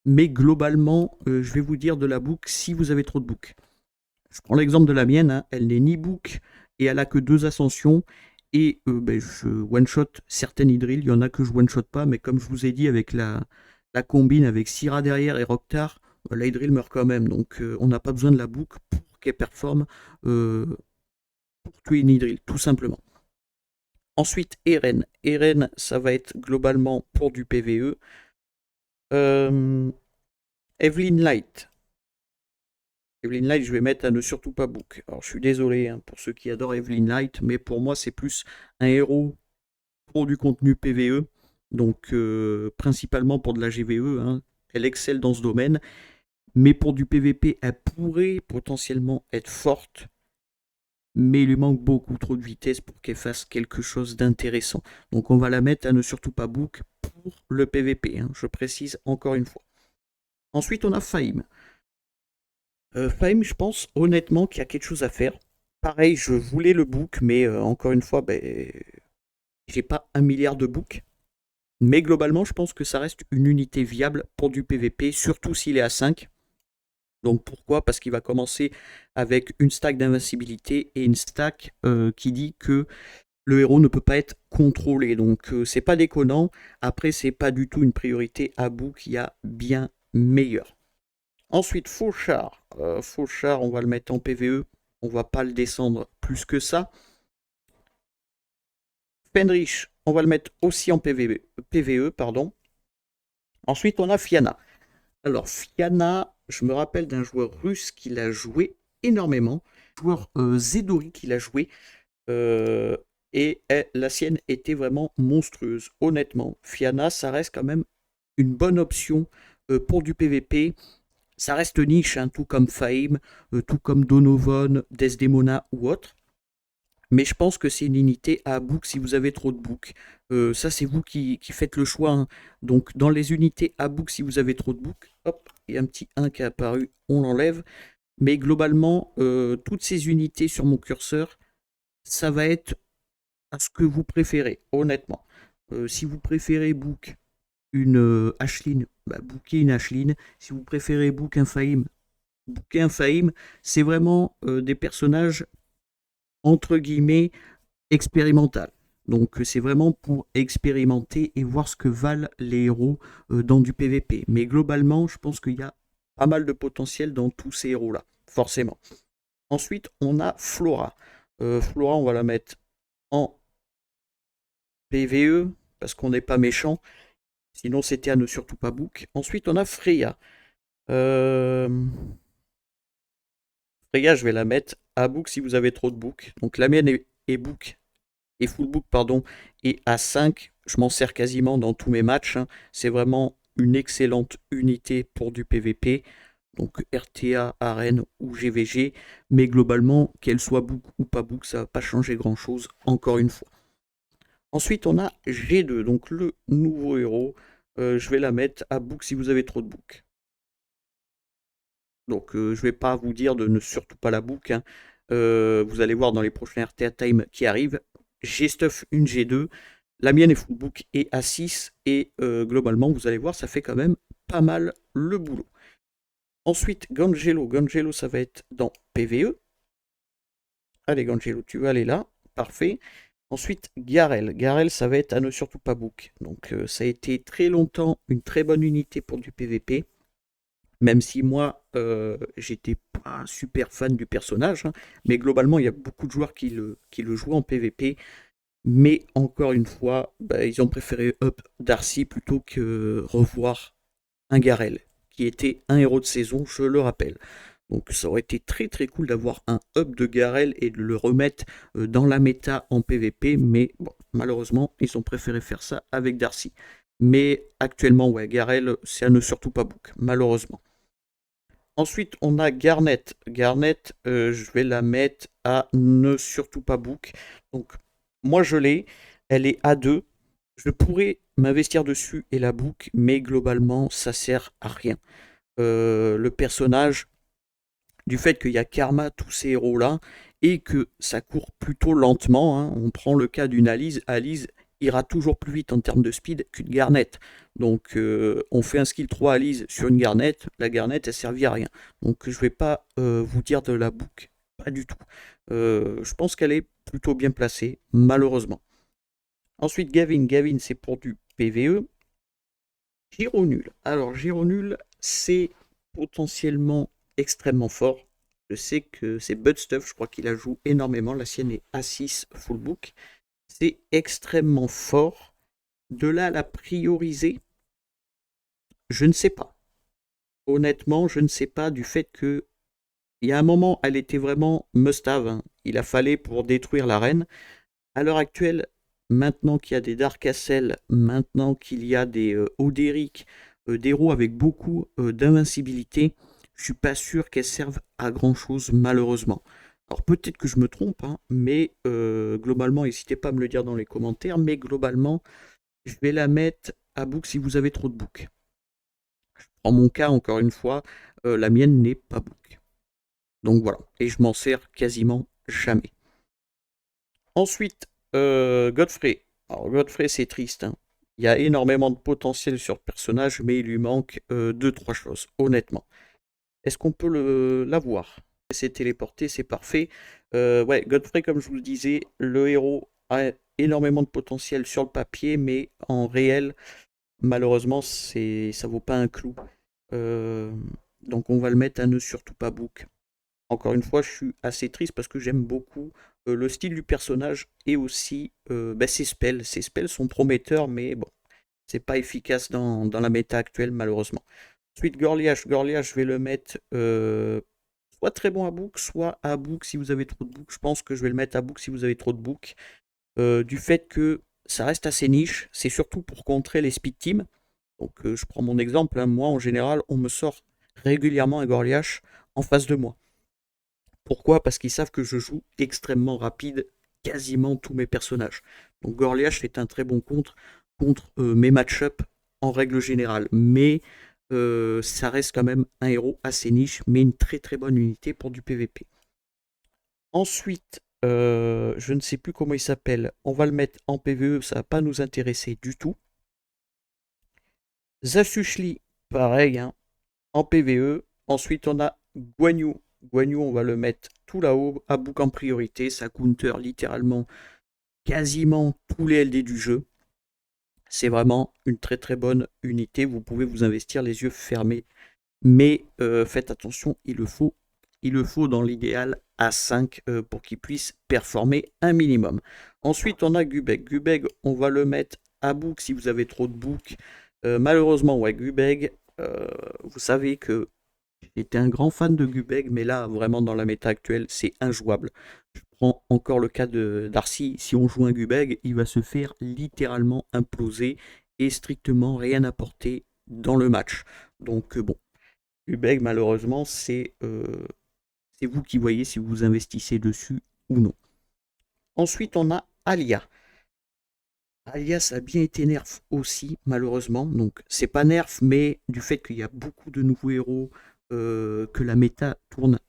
Speaker 1: Mais globalement, je vais vous dire de la book si vous avez trop de book. Je prends l'exemple de la mienne, hein, elle n'est ni book et elle a que 2 ascensions. et je one-shot certaines Hydril, il y en a que je one-shot pas, mais comme je vous ai dit, avec la combine avec Syrah derrière et Roctar, la Hydril meurt quand même, donc on n'a pas besoin de la boucle pour qu'elle performe pour tuer une Hydril, tout simplement. Ensuite, Eren. Eren, ça va être globalement pour du PvE. Evelyn Light. Evelyn Light, je vais mettre à ne surtout pas book. Alors, je suis désolé hein, pour ceux qui adorent Evelyn Light, mais pour moi, c'est plus un héros pour du contenu PvE. Donc, principalement pour de la GVE. Hein. Elle excelle dans ce domaine. Mais pour du PvP, elle pourrait potentiellement être forte. Mais il lui manque beaucoup trop de vitesse pour qu'elle fasse quelque chose d'intéressant. Donc, on va la mettre à ne surtout pas book pour le PvP. Hein, je précise encore une fois. Ensuite, on a Faim. Faim, je pense honnêtement qu'il y a quelque chose à faire. Pareil, je voulais le book, mais encore une fois, j'ai pas 1 milliard de books. Mais globalement, je pense que ça reste une unité viable pour du PVP, surtout s'il est à 5. Donc pourquoi? Parce qu'il va commencer avec une stack d'invincibilité et une stack qui dit que le héros ne peut pas être contrôlé. Donc c'est pas déconnant. Après, c'est pas du tout une priorité à book, il y a bien meilleur. Ensuite, Fauchard. Fauchard, on va le mettre en PvE. On va pas le descendre plus que ça. Fenrich, on va le mettre aussi en PvE. Pardon. Ensuite, on a Fianna. Alors, Fianna, je me rappelle d'un joueur russe qui l'a joué énormément. Joueur Zedori qui l'a joué. Et la sienne était vraiment monstrueuse. Honnêtement, Fianna, ça reste quand même une bonne option pour du PvP. Ça reste niche, hein, tout comme Faim, tout comme Donovan, Desdemona ou autre. Mais je pense que c'est une unité à book si vous avez trop de book. Ça, c'est vous qui faites le choix. Hein. Donc, dans les unités à book, si vous avez trop de book, hop, il y a un petit 1 qui est apparu, on l'enlève. Mais globalement, toutes ces unités sur mon curseur, ça va être à ce que vous préférez, honnêtement. Si vous préférez book une Ashline, bookez une Ashline. Si vous préférez book un Faim, bookez un Faim. C'est vraiment des personnages entre guillemets expérimental. Donc c'est vraiment pour expérimenter et voir ce que valent les héros dans du PVP. Mais globalement, je pense qu'il y a pas mal de potentiel dans tous ces héros-là, forcément. Ensuite, on a Flora. Flora, on va la mettre en PVE, parce qu'on n'est pas méchant. Sinon, c'était à ne surtout pas book. Ensuite, on a Freya. Freya, je vais la mettre à book si vous avez trop de book. Donc la mienne est book et full book, pardon, et à 5. Je m'en sers quasiment dans tous mes matchs. Hein. C'est vraiment une excellente unité pour du PVP. Donc RTA, Arène ou GVG. Mais globalement, qu'elle soit book ou pas book, ça ne va pas changer grand chose, encore une fois. Ensuite, on a G2, donc le nouveau héros. Je vais la mettre à book si vous avez trop de book. Donc je ne vais pas vous dire de ne surtout pas la book. Hein. Vous allez voir dans les prochains RTA Time qui arrivent. J'ai stuff une G2. La mienne est full book et à 6. Et globalement, vous allez voir, ça fait quand même pas mal le boulot. Ensuite, Gangelo. Gangelo, ça va être dans PvE. Allez, Gangelo, tu vas aller là. Parfait. Ensuite, Garel. Garel, ça va être à ne surtout pas book. Donc, ça a été très longtemps une très bonne unité pour du PvP. Même si moi, j'étais pas super fan du personnage. Hein, mais globalement, il y a beaucoup de joueurs qui le jouent en PvP. Mais encore une fois, ils ont préféré up Darcy plutôt que revoir un Garel, qui était un héros de saison, je le rappelle. Donc ça aurait été très très cool d'avoir un up de Garel et de le remettre dans la méta en PvP, mais bon, malheureusement, ils ont préféré faire ça avec Darcy. Mais actuellement, ouais, Garel, c'est à ne surtout pas book, malheureusement. Ensuite, on a Garnet. Garnet, je vais la mettre à ne surtout pas book. Donc, moi, je l'ai. Elle est A2. Je pourrais m'investir dessus et la book, mais globalement, ça sert à rien. Le personnage, du fait qu'il y a Karma, tous ces héros-là, et que ça court plutôt lentement. Hein. On prend le cas d'une Alice. Alice ira toujours plus vite en termes de speed qu'une Garnet. Donc on fait un skill 3 Alice sur une Garnet, la Garnet elle servit à rien. Donc je vais pas vous dire de la book, pas du tout. Je pense qu'elle est plutôt bien placé, malheureusement. Ensuite, Gavin. Gavin, c'est pour du PVE. Giro nul. Alors, Giro nul, c'est potentiellement extrêmement fort. Je sais que c'est Budstuff, je crois qu'il la joue énormément. La sienne est A6 full book. C'est extrêmement fort. De là à la prioriser, je ne sais pas. Honnêtement, je ne sais pas, du fait que il y a un moment, elle était vraiment must-have, hein. Il a fallu pour détruire la reine. À l'heure actuelle, maintenant qu'il y a des Dark Castle, maintenant qu'il y a des Oderic, des héros avec beaucoup d'invincibilité, je suis pas sûr qu'elles servent à grand chose, malheureusement. Alors peut-être que je me trompe, hein, mais globalement, n'hésitez pas à me le dire dans les commentaires, mais globalement, je vais la mettre à book si vous avez trop de book. En mon cas, encore une fois, la mienne n'est pas book. Donc voilà, et je m'en sers quasiment jamais. Ensuite, Godfrey. Alors Godfrey, c'est triste, hein. Il y a énormément de potentiel sur le personnage, mais il lui manque 2-3 choses, honnêtement. Est-ce qu'on peut l'avoir? C'est téléporté, c'est parfait. Ouais, Godfrey, comme je vous le disais, le héros a énormément de potentiel sur le papier, mais en réel, malheureusement, ça vaut pas un clou. Euh, donc on va le mettre à ne surtout pas book. Encore une fois, je suis assez triste parce que j'aime beaucoup le style du personnage et aussi ses spells. Ses spells sont prometteurs, mais bon, c'est pas efficace dans la méta actuelle, malheureusement. Ensuite, Gorliash. Gorliash, je vais le mettre soit très bon à book, soit à book si vous avez trop de book. Je pense que je vais le mettre à book si vous avez trop de book. Du fait que ça reste assez niche, c'est surtout pour contrer les speed teams. Donc je prends mon exemple, hein. Moi en général, on me sort régulièrement un Gorliash en face de moi. Pourquoi? Parce qu'ils savent que je joue extrêmement rapide quasiment tous mes personnages. Donc Gorliash est un très bon contre mes match-up en règle générale. Mais ça reste quand même un héros assez niche, mais une très très bonne unité pour du PVP. Ensuite, je ne sais plus comment il s'appelle. On va le mettre en PVE, ça ne va pas nous intéresser du tout. Zasushli, pareil, hein, en PVE. Ensuite, on a Guan Yu. Guan Yu, on va le mettre tout là-haut, à book en priorité. Ça counter littéralement quasiment tous les LD du jeu. C'est vraiment une très très bonne unité. Vous pouvez vous investir les yeux fermés. Mais faites attention, il le faut dans l'idéal à 5 pour qu'il puisse performer un minimum. Ensuite, on a Gubeg. Gubeg, on va le mettre à book si vous avez trop de book. Malheureusement, ouais, Gubeg, vous savez que j'étais un grand fan de Gubeg, mais là, vraiment, dans la méta actuelle, c'est injouable. Je prends encore le cas de Darcy. Si on joue un Gubeg, il va se faire littéralement imploser et strictement rien apporter dans le match. Donc, bon, Gubeg, malheureusement, c'est vous qui voyez si vous investissez dessus ou non. Ensuite, on a Alia. Alia, ça a bien été nerf aussi, malheureusement. Donc, c'est pas nerf, mais du fait qu'il y a beaucoup de nouveaux héros, que la méta tourne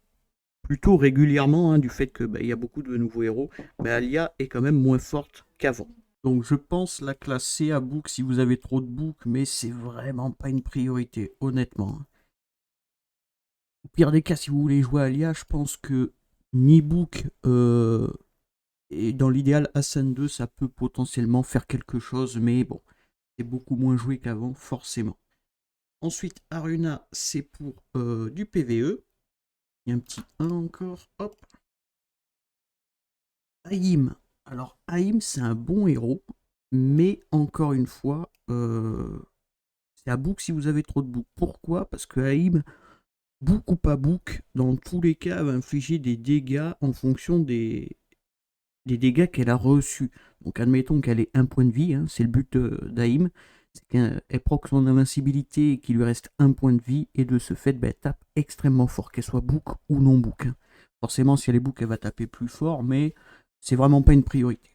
Speaker 1: plutôt régulièrement, hein, du fait que il y a beaucoup de nouveaux héros, Alia est quand même moins forte qu'avant. Donc je pense la classer à book si vous avez trop de book, mais c'est vraiment pas une priorité, honnêtement. Au pire des cas, si vous voulez jouer à Alia, je pense que ni book et dans l'idéal Ascend 2, ça peut potentiellement faire quelque chose, mais bon, c'est beaucoup moins joué qu'avant, forcément. Ensuite, Aruna, c'est pour du PVE. Il y a un petit 1 encore. Hop. Haïm. Alors, Haïm, c'est un bon héros, mais encore une fois, c'est à book si vous avez trop de book. Pourquoi? Parce que Haïm, book ou pas book, dans tous les cas, va infliger des dégâts en fonction des dégâts qu'elle a reçus. Donc, admettons qu'elle ait un point de vie, hein, c'est le but d'Haïm, c'est qu'elle proc son invincibilité et qu'il lui reste un point de vie, et de ce fait, elle tape extrêmement fort, qu'elle soit book ou non book, hein. Forcément, si elle est book, elle va taper plus fort, mais c'est vraiment pas une priorité.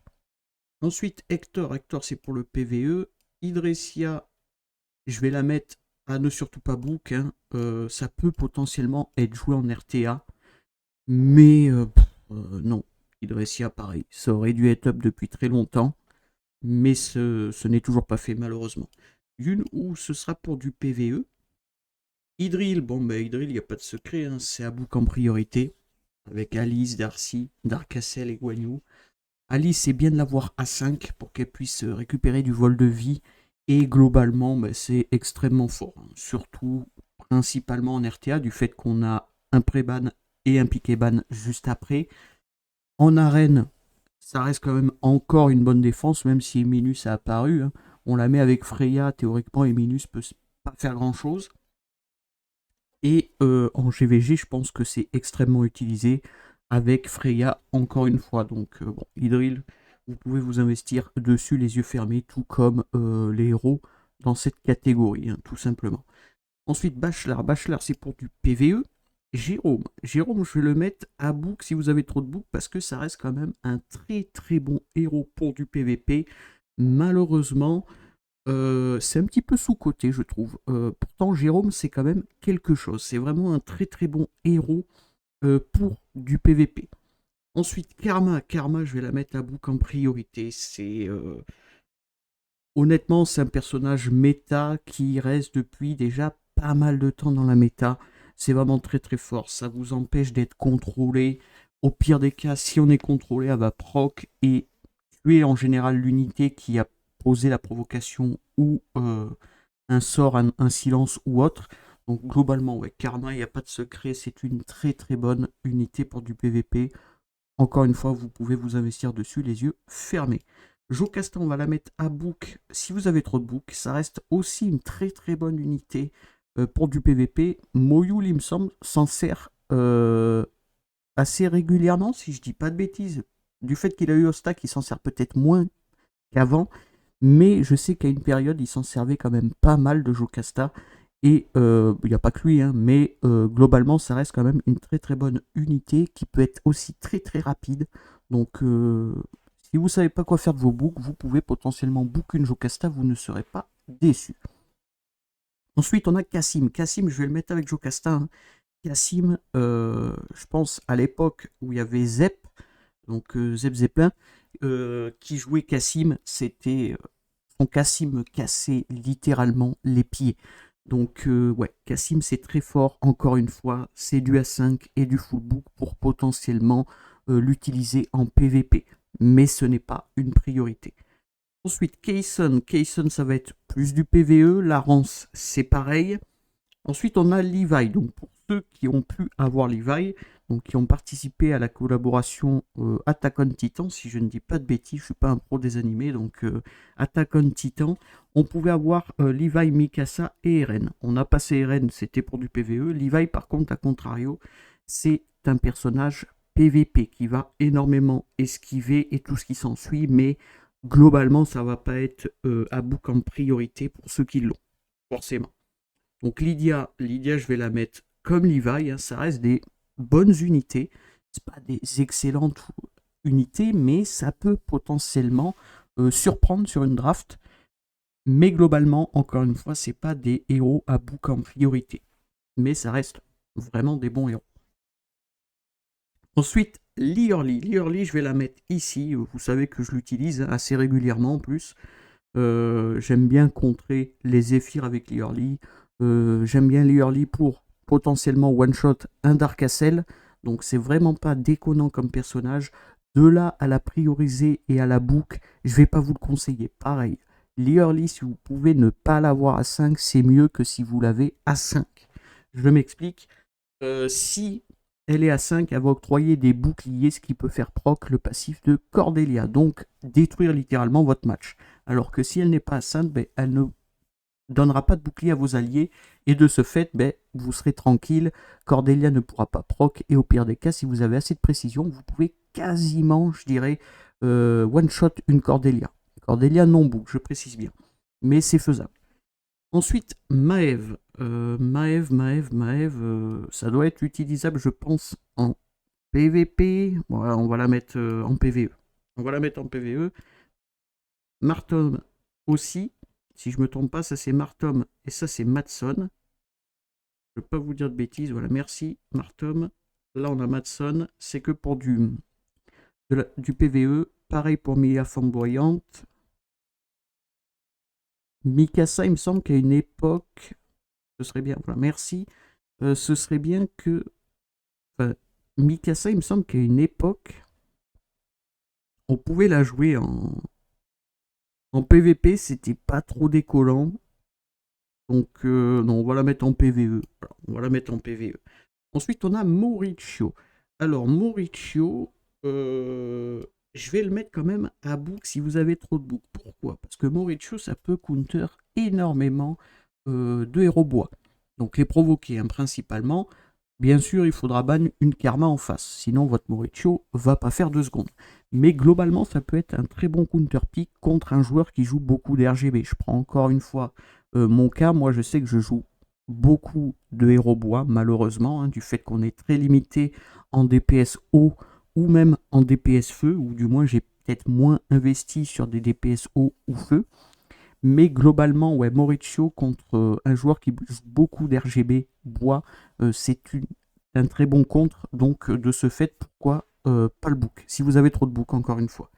Speaker 1: Ensuite, Hector. Hector, c'est pour le PVE. Idressia, je vais la mettre à ne surtout pas book, hein. Ça peut potentiellement être joué en RTA, mais non. Idressia, pareil. Ça aurait dû être up depuis très longtemps, mais ce n'est toujours pas fait, malheureusement. Une où ce sera pour du PVE. Idril, bon, Idril, il n'y a pas de secret, hein, c'est à book en priorité, avec Alice, Darcy, Dark Castle et Guan Yu. Alice, c'est bien de l'avoir à 5 pour qu'elle puisse récupérer du vol de vie. Et globalement, bah, c'est extrêmement fort. Hein. Surtout, principalement en RTA, du fait qu'on a un pré-ban et un piqué-ban juste après. En arène, ça reste quand même encore une bonne défense, même si Eminus a apparu. Hein. On la met avec Freya, théoriquement, Eminus peut pas faire grand-chose. Et en GVG, je pense que c'est extrêmement utilisé avec Freya, encore une fois. Donc, bon, Hydril, vous pouvez vous investir dessus les yeux fermés, tout comme les héros dans cette catégorie, hein, tout simplement. Ensuite, Bachelard. Bachelard, c'est pour du PVE. Jérôme. Jérôme, je vais le mettre à book si vous avez trop de book, parce que ça reste quand même un très très bon héros pour du PVP. Malheureusement, c'est un petit peu sous-coté, je trouve. Pourtant, Jérôme, c'est quand même quelque chose. C'est vraiment un très très bon héros pour du PVP. Ensuite, Karma. Karma, je vais la mettre à book en priorité. Honnêtement, c'est un personnage méta qui reste depuis déjà pas mal de temps dans la méta. C'est vraiment très très fort. Ça vous empêche d'être contrôlé. Au pire des cas, si on est contrôlé, elle va proc et tuer en général l'unité qui a posé la provocation ou un sort, un silence ou autre. Donc globalement, ouais, Karma, il n'y a pas de secret. C'est une très très bonne unité pour du PVP. Encore une fois, vous pouvez vous investir dessus les yeux fermés. Jocasta, on va la mettre à book si vous avez trop de book. Ça reste aussi une très très bonne unité pour du PVP. Moyul, il me semble, s'en sert assez régulièrement, si je dis pas de bêtises. Du fait qu'il a eu au stack, il s'en sert peut-être moins qu'avant. Mais je sais qu'à une période, il s'en servait quand même pas mal de Jocasta. Et il n'y a pas que lui, hein, mais globalement, ça reste quand même une très très bonne unité qui peut être aussi très très rapide. Donc, si vous ne savez pas quoi faire de vos books, vous pouvez potentiellement book une Jocasta, vous ne serez pas déçu. Ensuite, on a Cassim. Cassim, je vais le mettre avec Jocasta. Hein. Cassim, je pense à l'époque où il y avait Zep, donc Zep Zeppelin, qui jouait Cassim, c'était son Cassim me cassait littéralement les pieds. Donc ouais, Cassim c'est très fort, encore une fois, c'est du A5 et du full book pour potentiellement l'utiliser en PVP. Mais ce n'est pas une priorité. Ensuite, Kayson. Kayson ça va être plus du PVE, Larence c'est pareil. Ensuite, on a Levi. Donc, pour ceux qui ont pu avoir Levi, donc qui ont participé à la collaboration Attack on Titan, si je ne dis pas de bêtises, je ne suis pas un pro des animés, donc Attack on Titan, on pouvait avoir Levi, Mikasa et Eren. On a passé Eren, c'était pour du PVE. Levi, par contre, à contrario, c'est un personnage PVP qui va énormément esquiver et tout ce qui s'ensuit, mais globalement, ça ne va pas être à book en priorité pour ceux qui l'ont, forcément. Donc Lydia, je vais la mettre comme Levi, hein, ça reste des bonnes unités. C'est pas des excellentes unités, mais ça peut potentiellement surprendre sur une draft. Mais globalement, encore une fois, c'est pas des héros à book en priorité. Mais ça reste vraiment des bons héros. Ensuite, Liorli. Liorli, je vais la mettre ici. Vous savez que je l'utilise assez régulièrement en plus. J'aime bien contrer les Zephyrs avec Liorli. J'aime bien Liorli pour potentiellement one-shot un Dark Castle. Donc c'est vraiment pas déconnant comme personnage. De là à la prioriser et à la book, je vais pas vous le conseiller. Pareil, Liorli, si vous pouvez ne pas l'avoir à 5, c'est mieux que si vous l'avez à 5. Je m'explique. Si elle est à 5, elle va octroyer des boucliers, ce qui peut faire proc le passif de Cordelia. Donc détruire littéralement votre match. Alors que si elle n'est pas à 5, ben, elle ne donnera pas de bouclier à vos alliés, et de ce fait, ben, vous serez tranquille, Cordelia ne pourra pas proc, et au pire des cas, si vous avez assez de précision, vous pouvez quasiment, je dirais, one-shot une Cordelia. Cordelia non book, je précise bien, mais c'est faisable. Ensuite, Maeve. Maeve, ça doit être utilisable, je pense, en PVP. Voilà, on va la mettre en PVE. On va la mettre en PVE. Martom aussi. Si je me trompe pas, ça c'est Martom et ça c'est Matson. Je ne veux pas vous dire de bêtises. Voilà, merci Martom. Là on a Matson. C'est que pour du PVE. Pareil pour Mia Flamboyante. Mikasa, il me semble qu'à une époque, ce serait bien. Voilà, merci. Ce serait bien que. Enfin, Mikasa, il me semble qu'à une époque, on pouvait la jouer en PVP, c'était pas trop décollant. Donc non, on va la mettre en PVE. Voilà, on va la mettre en PVE. Ensuite, on a Mauricio. Alors, Mauricio, je vais le mettre quand même à book si vous avez trop de book. Pourquoi? Parce que Mauricio, ça peut counter énormément de héros bois. Donc, les provoquer, hein, principalement. Bien sûr, il faudra ban une karma en face. Sinon, votre Mauricio va pas faire 2 secondes. Mais globalement, ça peut être un très bon counter pick contre un joueur qui joue beaucoup d'RGB. Je prends encore une fois mon cas. Moi, je sais que je joue beaucoup de héros bois, malheureusement, hein, du fait qu'on est très limité en DPS haut ou même en DPS feu, ou du moins j'ai peut-être moins investi sur des DPS haut ou feu. Mais globalement, ouais, Mauricio contre un joueur qui joue beaucoup d'RGB bois, c'est un très bon contre. Donc de ce fait, pourquoi pas le book si vous avez trop de book, encore une fois.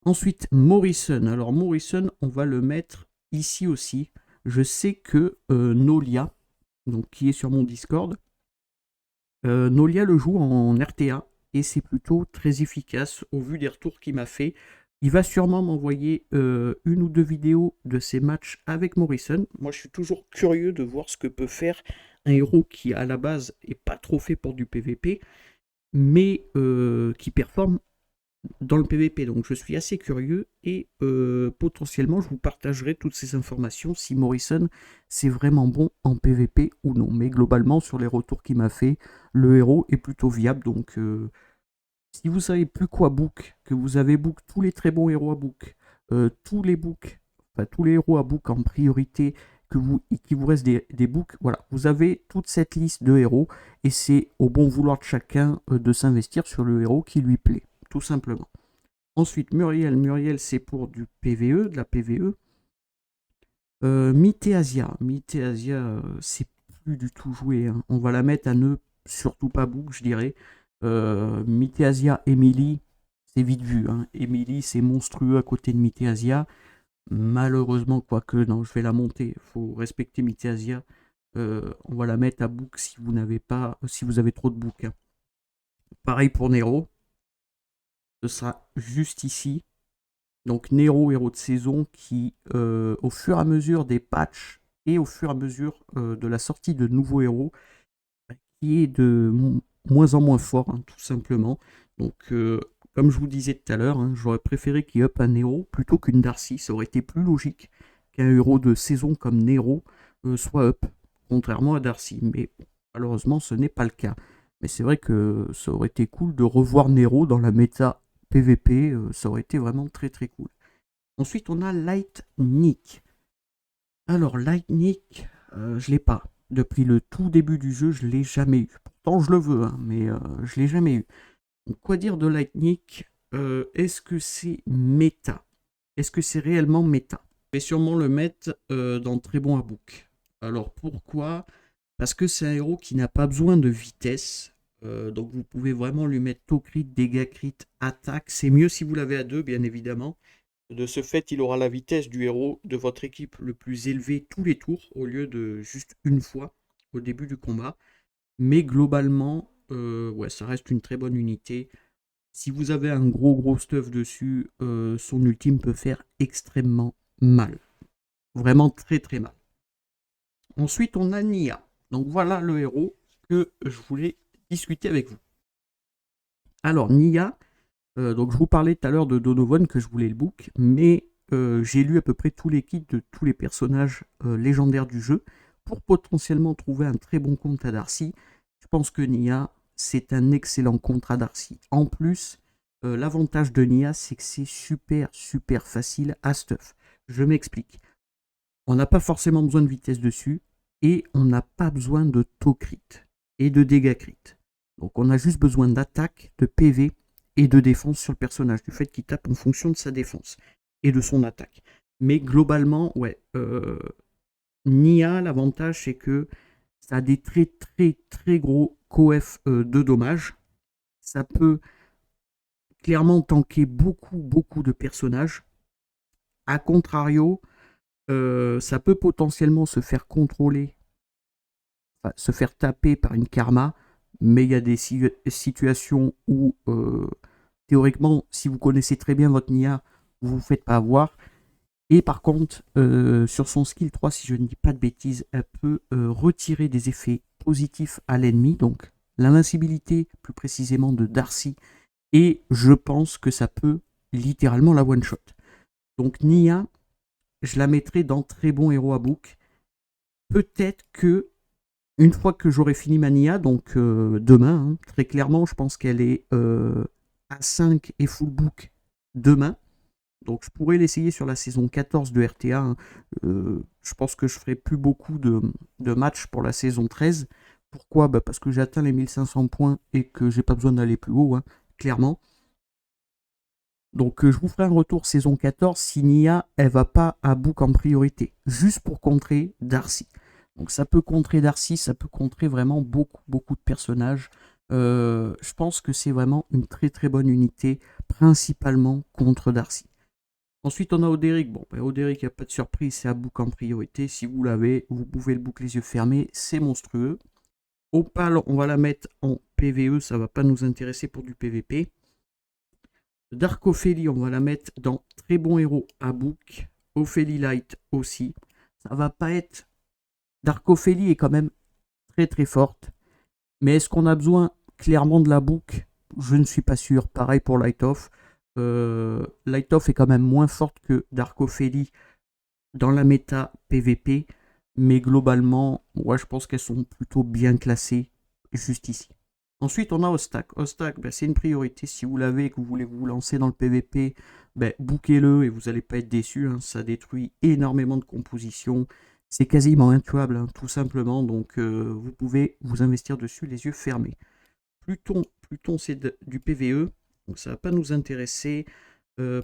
Speaker 1: Ensuite, Morrison. Alors Morrison, on va le mettre ici aussi. Je sais que Nolia, donc qui est sur mon Discord, Nolia le joue en RTA et c'est plutôt très efficace au vu des retours qu'il m'a fait. Il va sûrement m'envoyer une ou deux vidéos de ses matchs avec Morrison. Moi, je suis toujours curieux de voir ce que peut faire un héros qui, à la base, est pas trop fait pour du PVP, mais qui performe dans le PVP. Donc, je suis assez curieux et potentiellement, je vous partagerai toutes ces informations si Morrison, c'est vraiment bon en PVP ou non. Mais globalement, sur les retours qu'il m'a fait, le héros est plutôt viable. Donc, si vous savez plus quoi book, que vous avez book tous les très bons héros à book, tous les books, enfin tous les héros à book en priorité, qu'il vous reste des books, voilà, vous avez toute cette liste de héros et c'est au bon vouloir de chacun de s'investir sur le héros qui lui plaît, tout simplement. Ensuite, Muriel c'est pour du PVE, de la PVE. Mythéasia, c'est plus du tout joué, hein. On va la mettre à ne surtout pas book, je dirais. Mythéasia, Emily, c'est vite vu, hein. Emily, c'est monstrueux à côté de Mythéasia. Malheureusement, quoique, non, je vais la monter. Il faut respecter Mythéasia. On va la mettre à book si vous n'avez pas, si vous avez trop de book, hein. Pareil pour Nero. Ce sera juste ici. Donc Nero, héros de saison, qui au fur et à mesure des patchs et au fur et à mesure de la sortie de nouveaux héros, qui est de moins en moins fort, hein, tout simplement. Donc comme je vous disais tout à l'heure, hein, j'aurais préféré qu'il up un Nero plutôt qu'une Darcy. Ça aurait été plus logique qu'un héros de saison comme Nero soit up, contrairement à Darcy. Mais malheureusement, ce n'est pas le cas. Mais c'est vrai que ça aurait été cool de revoir Nero dans la méta PVP, ça aurait été vraiment très très cool. Ensuite, on a Light Nick. Alors, Light Nick, je l'ai pas. Depuis le tout début du jeu, je l'ai jamais eu. Pourtant, je le veux, hein, mais je l'ai jamais eu. Donc, quoi dire de Light Nick? Est-ce que c'est méta? Est-ce que c'est réellement méta? Je vais sûrement le mettre dans très bon book. Alors, pourquoi? Parce que c'est un héros qui n'a pas besoin de vitesse. Donc vous pouvez vraiment lui mettre taux crit, dégâts crit, attaque. C'est mieux si vous l'avez à 2, bien évidemment. De ce fait, il aura la vitesse du héros de votre équipe le plus élevé tous les tours, au lieu de juste une fois au début du combat. Mais globalement, ouais, ça reste une très bonne unité. Si vous avez un gros stuff dessus, son ultime peut faire extrêmement mal. Vraiment très très mal. Ensuite, on a Nia. Donc voilà le héros que je voulais discuter avec vous. Alors, Nia, donc je vous parlais tout à l'heure de Donovan que je voulais le book, mais j'ai lu à peu près tous les kits de tous les personnages légendaires du jeu pour potentiellement trouver un très bon compte à Darcy. Je pense que Nia, c'est un excellent contre à Darcy. En plus, l'avantage de Nia, c'est que c'est super facile à stuff. Je m'explique. On n'a pas forcément besoin de vitesse dessus et on n'a pas besoin de taux crit et de dégâts crit. Donc on a juste besoin d'attaque, de PV et de défense sur le personnage, du fait qu'il tape en fonction de sa défense et de son attaque. Mais globalement, ouais, Nia, l'avantage c'est que ça a des très gros coef de dommages. Ça peut clairement tanker beaucoup de personnages. A contrario, ça peut potentiellement se faire contrôler, enfin, se faire taper par une karma, mais il y a des situations où théoriquement, si vous connaissez très bien votre Nia, vous ne vous faites pas avoir. Et par contre, sur son skill 3, si je ne dis pas de bêtises, elle peut retirer des effets positifs à l'ennemi, donc l'invincibilité plus précisément de Darcy, et je pense que ça peut littéralement la one-shot. Donc Nia, je la mettrai dans très bon héros à book. Peut-être que une fois que j'aurai fini ma Nia, donc demain, hein, très clairement, je pense qu'elle est à 5 et full book demain. Donc je pourrais l'essayer sur la saison 14 de RTA. Hein. Je pense que je ferai plus beaucoup de matchs pour la saison 13. Pourquoi? Parce que j'ai atteint les 1500 points et que j'ai pas besoin d'aller plus haut, hein, clairement. Donc je vous ferai un retour saison 14 si Nia elle va pas à book en priorité, juste pour contrer Darcy. Donc ça peut contrer Darcy, ça peut contrer vraiment beaucoup de personnages. Je pense que c'est vraiment une très très bonne unité, principalement contre Darcy. Ensuite, on a Oderic. Bon, Oderic, il n'y a pas de surprise, c'est à book en priorité. Si vous l'avez, vous pouvez le book les yeux fermés, c'est monstrueux. Opal, on va la mettre en PVE, ça ne va pas nous intéresser pour du PVP. Dark Ophélie, on va la mettre dans très bon héros à book. Ophélie Light aussi. Ça va pas être... Dark Ophélie est quand même très très forte. Mais est-ce qu'on a besoin clairement de la book? Je ne suis pas sûr. Pareil pour Light Off. Light Off est quand même moins forte que Dark Ophélie dans la méta PVP, mais globalement, moi je pense qu'elles sont plutôt bien classées juste ici. Ensuite, on a Ostak. Ostak, c'est une priorité. Si vous l'avez et que vous voulez vous lancer dans le PVP, bookez-le et vous n'allez pas être déçu. Hein. Ça détruit énormément de compositions. C'est quasiment intuable, hein, tout simplement. Donc, vous pouvez vous investir dessus les yeux fermés. Pluton c'est du PVE. Donc ça ne va pas nous intéresser.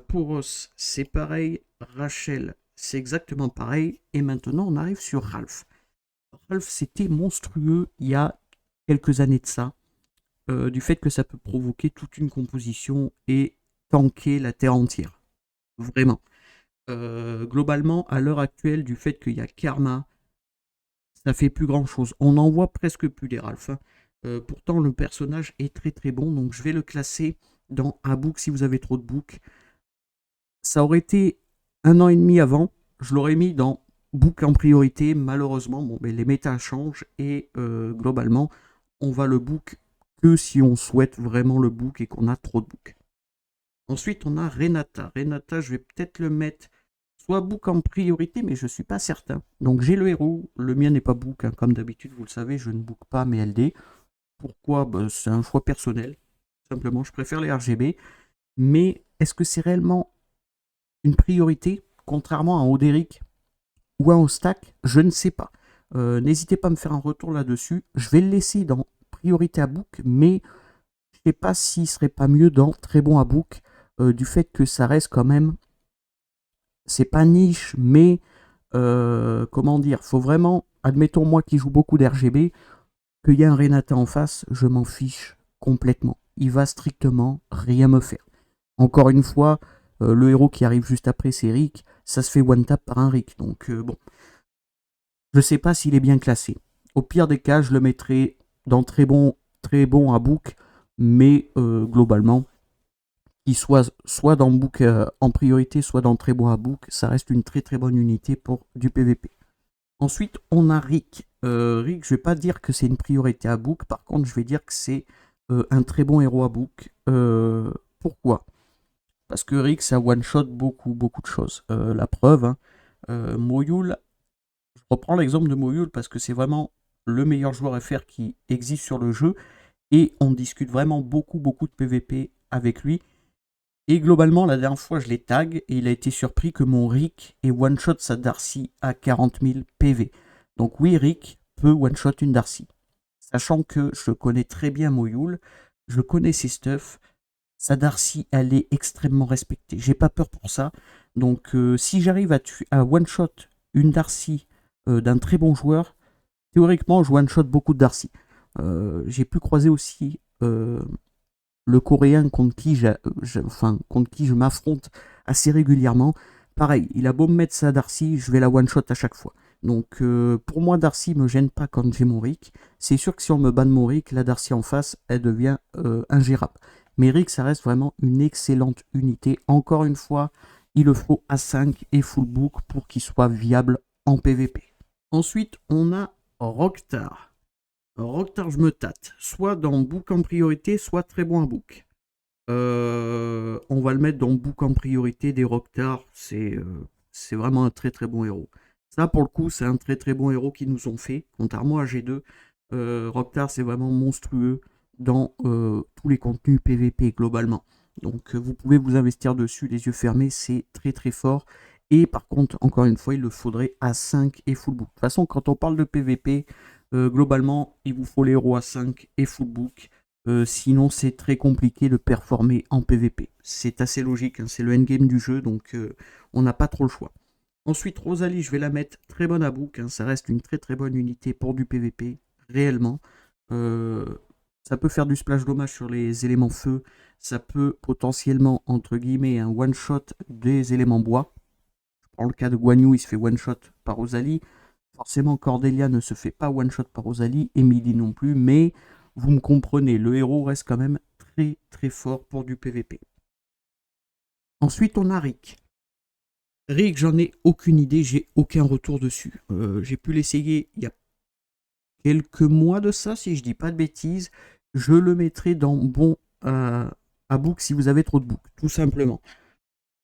Speaker 1: Poros, c'est pareil. Rachel, c'est exactement pareil. Et maintenant, on arrive sur Ralph. Ralph, c'était monstrueux il y a quelques années de ça. Du fait que ça peut provoquer toute une composition et tanker la terre entière. Vraiment. Globalement, à l'heure actuelle, du fait qu'il y a Karma, ça fait plus grand chose. On n'en voit presque plus des Ralph. Hein. Pourtant, le personnage est très très bon. Donc, je vais le classer dans un book si vous avez trop de books. Ça aurait été 1 an et demi avant. Je l'aurais mis dans book en priorité. Malheureusement, les méta changent et globalement, on va le book que si on souhaite vraiment le book et qu'on a trop de books. Ensuite, on a Renata. Renata, je vais peut-être le mettre soit book en priorité, mais je ne suis pas certain. Donc j'ai le héros. Le mien n'est pas book. Hein. Comme d'habitude, vous le savez, je ne book pas mes LD. Pourquoi? C'est un choix personnel. Simplement, je préfère les RGB. Mais est-ce que c'est réellement une priorité, contrairement à un Oderic ou à un Ostak? Je ne sais pas. N'hésitez pas à me faire un retour là-dessus. Je vais le laisser dans priorité à book, mais je ne sais pas s'il serait pas mieux dans très bon à book, du fait que ça reste quand même... C'est pas niche, mais... comment dire? Faut vraiment... Admettons, moi qui joue beaucoup d'RGB, qu'il y a un Renata en face, je m'en fiche complètement. Il va strictement rien me faire. Encore une fois, le héros qui arrive juste après, c'est Rick. Ça se fait one-tap par un Rick. Donc, bon. Je sais pas s'il est bien classé. Au pire des cas, je le mettrai dans très bon à book. Mais globalement, qu'il soit dans book en priorité, soit dans très bon à book, ça reste une très très bonne unité pour du PVP. Ensuite, on a Rick. Rick, je vais pas dire que c'est une priorité à book. Par contre, je vais dire que c'est un très bon héros à book. Pourquoi? Parce que Rick, ça one-shot beaucoup de choses. La preuve, hein, Moyul, je reprends l'exemple de Moyul parce que c'est vraiment le meilleur joueur FR qui existe sur le jeu. Et on discute vraiment beaucoup de PVP avec lui. Et globalement, la dernière fois, je l'ai tag et il a été surpris que mon Rick ait one-shot sa Darcy à 40 000 PV. Donc oui, Rick peut one-shot une Darcy. Sachant que je connais très bien Moyul, je connais ses stuffs, sa Darcy, elle est extrêmement respectée. J'ai pas peur pour ça. Donc si j'arrive à one-shot une Darcy d'un très bon joueur, théoriquement, je one-shot beaucoup de Darcy. J'ai pu croiser aussi le Coréen contre qui je m'affronte assez régulièrement. Pareil, il a beau me mettre sa Darcy, je vais la one-shot à chaque fois. Donc pour moi, Darcy me gêne pas quand j'ai mon Rick. C'est sûr que si on me banne mon Rick, la Darcy en face, elle devient ingérable. Mais Rick, ça reste vraiment une excellente unité. Encore une fois, il le faut à 5 et full book pour qu'il soit viable en PvP. Ensuite, on a Rocktar. Rocktar, je me tâte. Soit dans book en priorité, soit très bon à book. On va le mettre dans book en priorité des Rocktar. C'est vraiment un très très bon héros. Ça, pour le coup, c'est un très très bon héros qu'ils nous ont fait. Contrairement à G2, Rocktar, c'est vraiment monstrueux dans tous les contenus PVP globalement. Donc vous pouvez vous investir dessus les yeux fermés, c'est très très fort. Et par contre, encore une fois, il le faudrait à 5 et full book. De toute façon, quand on parle de PVP, globalement, il vous faut les héros à 5 et full book. Sinon, c'est très compliqué de performer en PVP. C'est assez logique, hein, c'est le endgame du jeu, donc on n'a pas trop le choix. Ensuite, Rosalie, je vais la mettre très bonne à book. Hein, ça reste une très très bonne unité pour du PVP, réellement. Ça peut faire du splash dommage sur les éléments feu. Ça peut potentiellement, entre guillemets, un one-shot des éléments bois. Je prends le cas de Guan Yu, il se fait one-shot par Rosalie. Forcément, Cordelia ne se fait pas one-shot par Rosalie, Emily non plus, mais vous me comprenez, le héros reste quand même très très fort pour du PVP. Ensuite, on a Rick. Rick, j'en ai aucune idée, j'ai aucun retour dessus. J'ai pu l'essayer il y a quelques mois de ça, si je dis pas de bêtises. Je le mettrai dans bon à book si vous avez trop de book, tout simplement.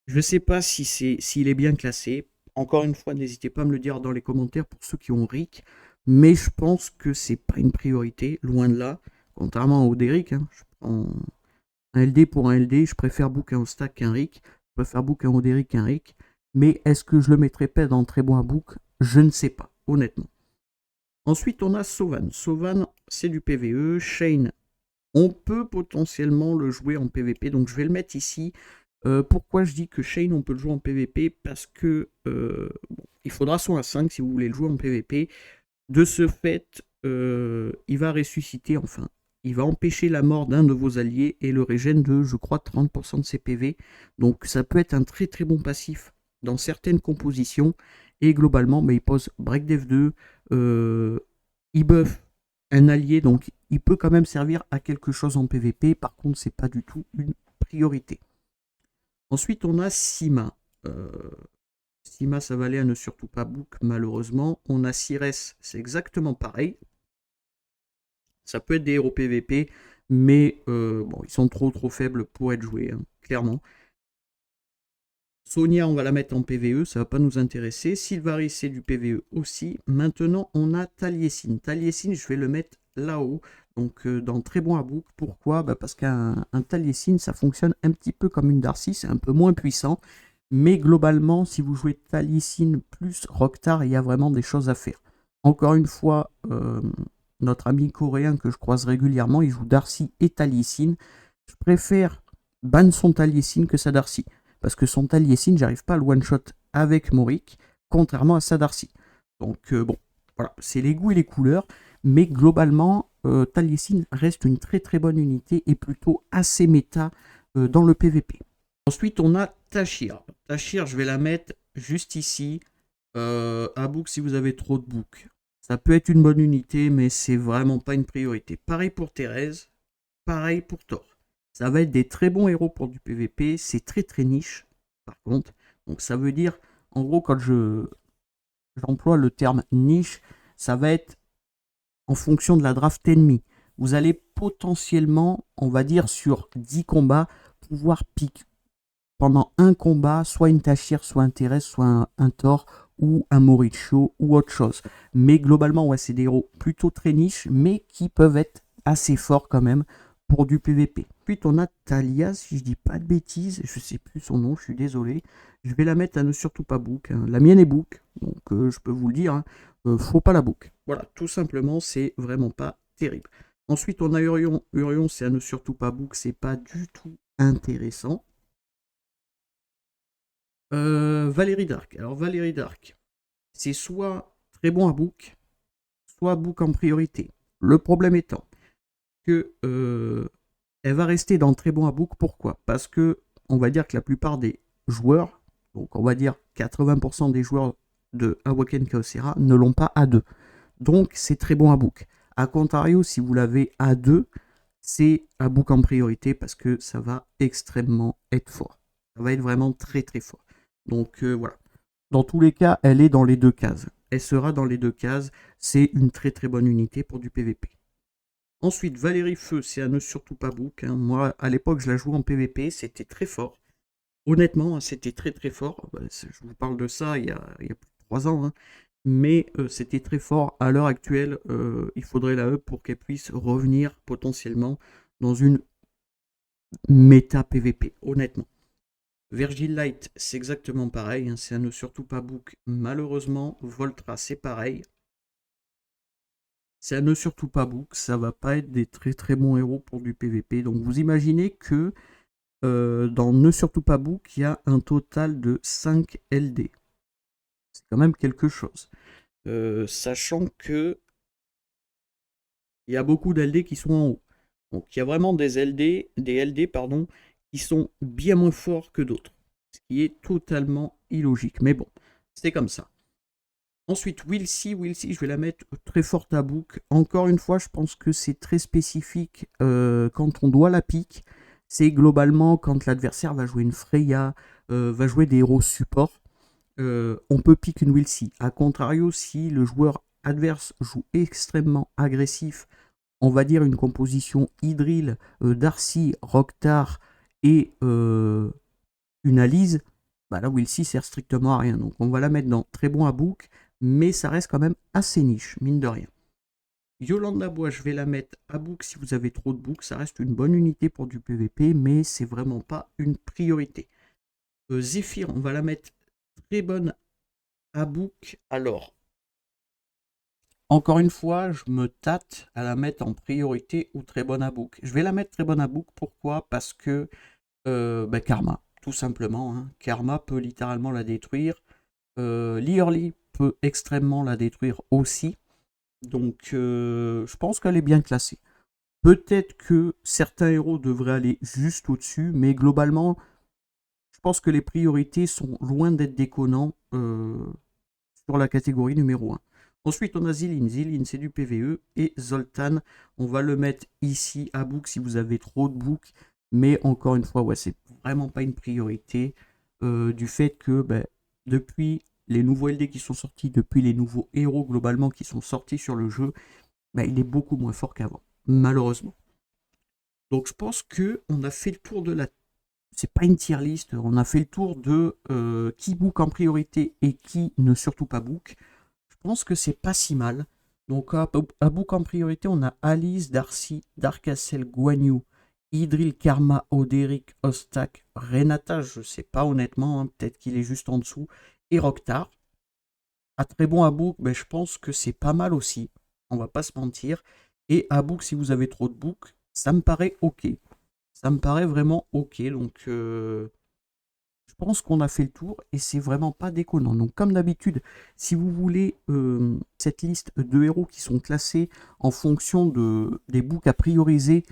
Speaker 1: Je ne sais pas s'il est bien classé. Encore une fois, n'hésitez pas à me le dire dans les commentaires pour ceux qui ont Rick. Mais je pense que c'est pas une priorité, loin de là. Contrairement au Derrick, hein, je prends un LD pour un LD, je préfère book un stack qu'un Rick. Je préfère book un Oderick qu'un Rick. Mais est-ce que je le mettrais pas dans très bon à book? Je ne sais pas, honnêtement. Ensuite, on a Sovan. Sovan, c'est du PvE. Shane, on peut potentiellement le jouer en PvP, donc je vais le mettre ici. Pourquoi je dis que Shane, on peut le jouer en PvP? Parce que bon, il faudra son A5 si vous voulez le jouer en PvP. De ce fait, il va ressusciter, enfin, il va empêcher la mort d'un de vos alliés et le régène de, je crois, 30% de ses PV. Donc ça peut être un très très bon passif dans certaines compositions. Et globalement, il pose Break Dev 2, il buff un allié, donc il peut quand même servir à quelque chose en PvP. Par contre, c'est pas du tout une priorité. Ensuite, on a Sima. Sima, ça va aller à ne surtout pas book, malheureusement. On a Cires, c'est exactement pareil. Ça peut être des héros PVP, mais bon, ils sont trop faibles pour être joués, hein, clairement. Sonia, on va la mettre en PVE, ça ne va pas nous intéresser. Sylvaris, c'est du PVE aussi. Maintenant, on a Taliesin. Taliesin, je vais le mettre là-haut, donc dans très bon à book. Pourquoi? Parce qu'un Taliesin, ça fonctionne un petit peu comme une Darcy, c'est un peu moins puissant. Mais globalement, si vous jouez Taliesin plus Rocktar, il y a vraiment des choses à faire. Encore une fois, notre ami coréen que je croise régulièrement, il joue Darcy et Taliesin. Je préfère ban son Taliesin que sa Darcy. Parce que son Taliesin, j'arrive pas à le one-shot avec Moric, contrairement à sa Darcy. Donc bon, voilà, c'est les goûts et les couleurs. Mais globalement, Taliesin reste une très très bonne unité et plutôt assez méta dans le PVP. Ensuite, on a Tashir. Tashir, je vais la mettre juste ici. À book si vous avez trop de book. Ça peut être une bonne unité, mais c'est vraiment pas une priorité. Pareil pour Thérèse, pareil pour Thor. Ça va être des très bons héros pour du PVP. C'est très très niche, par contre. Donc ça veut dire, en gros, quand j'emploie le terme niche, ça va être en fonction de la draft ennemie. Vous allez potentiellement, on va dire, sur 10 combats, pouvoir pick pendant un combat, soit une Tashir, soit un Thérèse, soit un Thor, ou un Moricho, ou autre chose. Mais globalement, ouais, c'est des héros plutôt très niches, mais qui peuvent être assez forts quand même pour du PVP. Ensuite, on a Talia, si je dis pas de bêtises, je sais plus son nom, je suis désolé. Je vais la mettre à ne surtout pas book. Hein. La mienne est book, donc je peux vous le dire, hein, faut pas la book. Voilà, tout simplement, c'est vraiment pas terrible. Ensuite, on a Urion. Urion, c'est à ne surtout pas book, c'est pas du tout intéressant. Valérie Dark. Alors Valérie Dark, c'est soit très bon à book, soit book en priorité. Le problème étant que elle va rester dans très bon à book. Pourquoi? Parce que on va dire que la plupart des joueurs, donc on va dire 80% des joueurs de Awaken Chaosera ne l'ont pas A2. Donc c'est très bon à book. A contrario, si vous l'avez A2, c'est Abouk en priorité parce que ça va extrêmement être fort. Ça va être vraiment très très fort. Donc voilà. Dans tous les cas, elle est dans les deux cases. Elle sera dans les deux cases. C'est une très très bonne unité pour du PVP. Ensuite, Valérie Feu, c'est à ne surtout pas book. Hein. Moi, à l'époque, je la jouais en PVP, c'était très fort. Honnêtement, c'était très très fort. Je vous parle de ça il y a plus de 3 ans. Hein. Mais c'était très fort. À l'heure actuelle, il faudrait la up pour qu'elle puisse revenir potentiellement dans une méta PVP, honnêtement. Virgin Light, c'est exactement pareil. Hein. C'est à ne surtout pas book. Malheureusement, Voltra, c'est pareil. C'est à ne surtout pas book, ça va pas être des très très bons héros pour du PVP. Donc vous imaginez que dans ne surtout pas book, il y a un total de 5 LD. C'est quand même quelque chose. Sachant que il y a beaucoup d'LD qui sont en haut. Donc il y a vraiment des LD pardon, qui sont bien moins forts que d'autres. Ce qui est totalement illogique. Mais bon, c'est comme ça. Ensuite, Wilcy, je vais la mettre très forte à book. Encore une fois, je pense que c'est très spécifique quand on doit la pique. C'est globalement quand l'adversaire va jouer une Freya, va jouer des héros support. On peut pique une Wilcy. A contrario, si le joueur adverse joue extrêmement agressif, on va dire une composition Hydril, Darcy, Roktar et une Alice, bah là Wilcy sert strictement à rien. Donc on va la mettre dans très bon à book, mais ça reste quand même assez niche, mine de rien. Yolanda Bois, je vais la mettre à book si vous avez trop de book. Ça reste une bonne unité pour du PVP, mais c'est vraiment pas une priorité. Zephyr, on va la mettre très bonne à book. Alors, encore une fois, je me tâte à la mettre en priorité ou très bonne à book. Je vais la mettre très bonne à book. Pourquoi? Parce que Karma, tout simplement. Hein. Karma peut littéralement la détruire. Leerly peut extrêmement la détruire aussi. Donc je pense qu'elle est bien classée. Peut-être que certains héros devraient aller juste au-dessus, mais globalement, je pense que les priorités sont loin d'être déconnants sur la catégorie numéro 1. Ensuite, on a Zilin. Zilin, c'est du PVE. Et Zoltan, on va le mettre ici à book si vous avez trop de book. Mais encore une fois, ouais, c'est vraiment pas une priorité du fait que depuis les nouveaux LD qui sont sortis, depuis les nouveaux héros globalement qui sont sortis sur le jeu, il est beaucoup moins fort qu'avant, malheureusement. Donc je pense que on a fait le tour de la... C'est pas une tier list, on a fait le tour de qui book en priorité et qui ne surtout pas book. Je pense que c'est pas si mal. Donc à book en priorité, on a Alice, Darcy, Darkacell, Guan Yu, Hydril, Karma, Oderic, Ostak, Renata, je sais pas honnêtement, hein, peut-être qu'il est juste en dessous, et Roktar. À très bon à book, je pense que c'est pas mal aussi, on va pas se mentir. Et à book, si vous avez trop de book, ça me paraît ok. Ça me paraît vraiment ok, donc je pense qu'on a fait le tour et c'est vraiment pas déconnant. Donc comme d'habitude, si vous voulez cette liste de héros qui sont classés en fonction des books à prioriser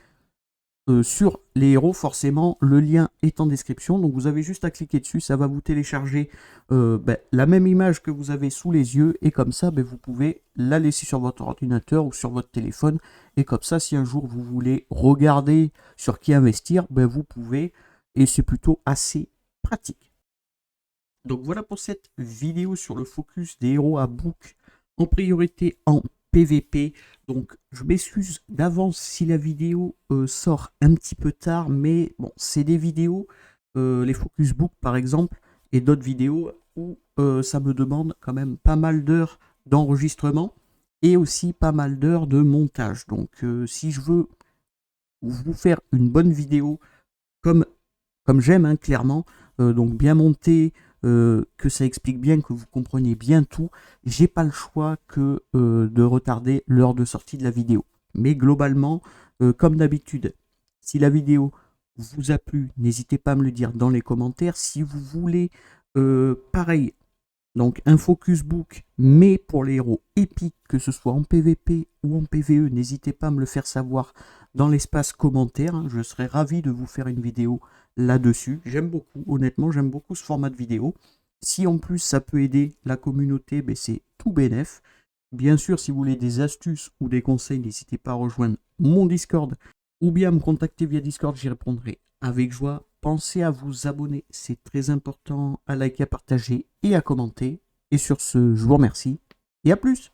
Speaker 1: sur les héros, forcément, le lien est en description. Donc vous avez juste à cliquer dessus, ça va vous télécharger la même image que vous avez sous les yeux. Et comme ça, vous pouvez la laisser sur votre ordinateur ou sur votre téléphone. Et comme ça, si un jour vous voulez regarder sur qui investir, vous pouvez. Et c'est plutôt assez pratique. Donc voilà pour cette vidéo sur le focus des héros à book en priorité en PVP. Donc je m'excuse d'avance si la vidéo sort un petit peu tard, mais bon, c'est des vidéos, les focus book par exemple, et d'autres vidéos où ça me demande quand même pas mal d'heures d'enregistrement et aussi pas mal d'heures de montage. Donc si je veux vous faire une bonne vidéo comme j'aime, hein, clairement, donc bien monté, que ça explique bien, que vous compreniez bien tout, j'ai pas le choix que de retarder l'heure de sortie de la vidéo. Mais globalement, comme d'habitude, si la vidéo vous a plu, n'hésitez pas à me le dire dans les commentaires. Si vous voulez, pareil, donc un focus book, mais pour les héros épiques, que ce soit en PVP ou en PVE, n'hésitez pas à me le faire savoir dans l'espace commentaire. Je serais ravi de vous faire une vidéo là-dessus. J'aime beaucoup, honnêtement, j'aime beaucoup ce format de vidéo. Si en plus ça peut aider la communauté, c'est tout bénef. Bien sûr, si vous voulez des astuces ou des conseils, n'hésitez pas à rejoindre mon Discord ou bien me contacter via Discord, j'y répondrai avec joie. Pensez à vous abonner, c'est très important, à liker, à partager et à commenter. Et sur ce, je vous remercie et à plus.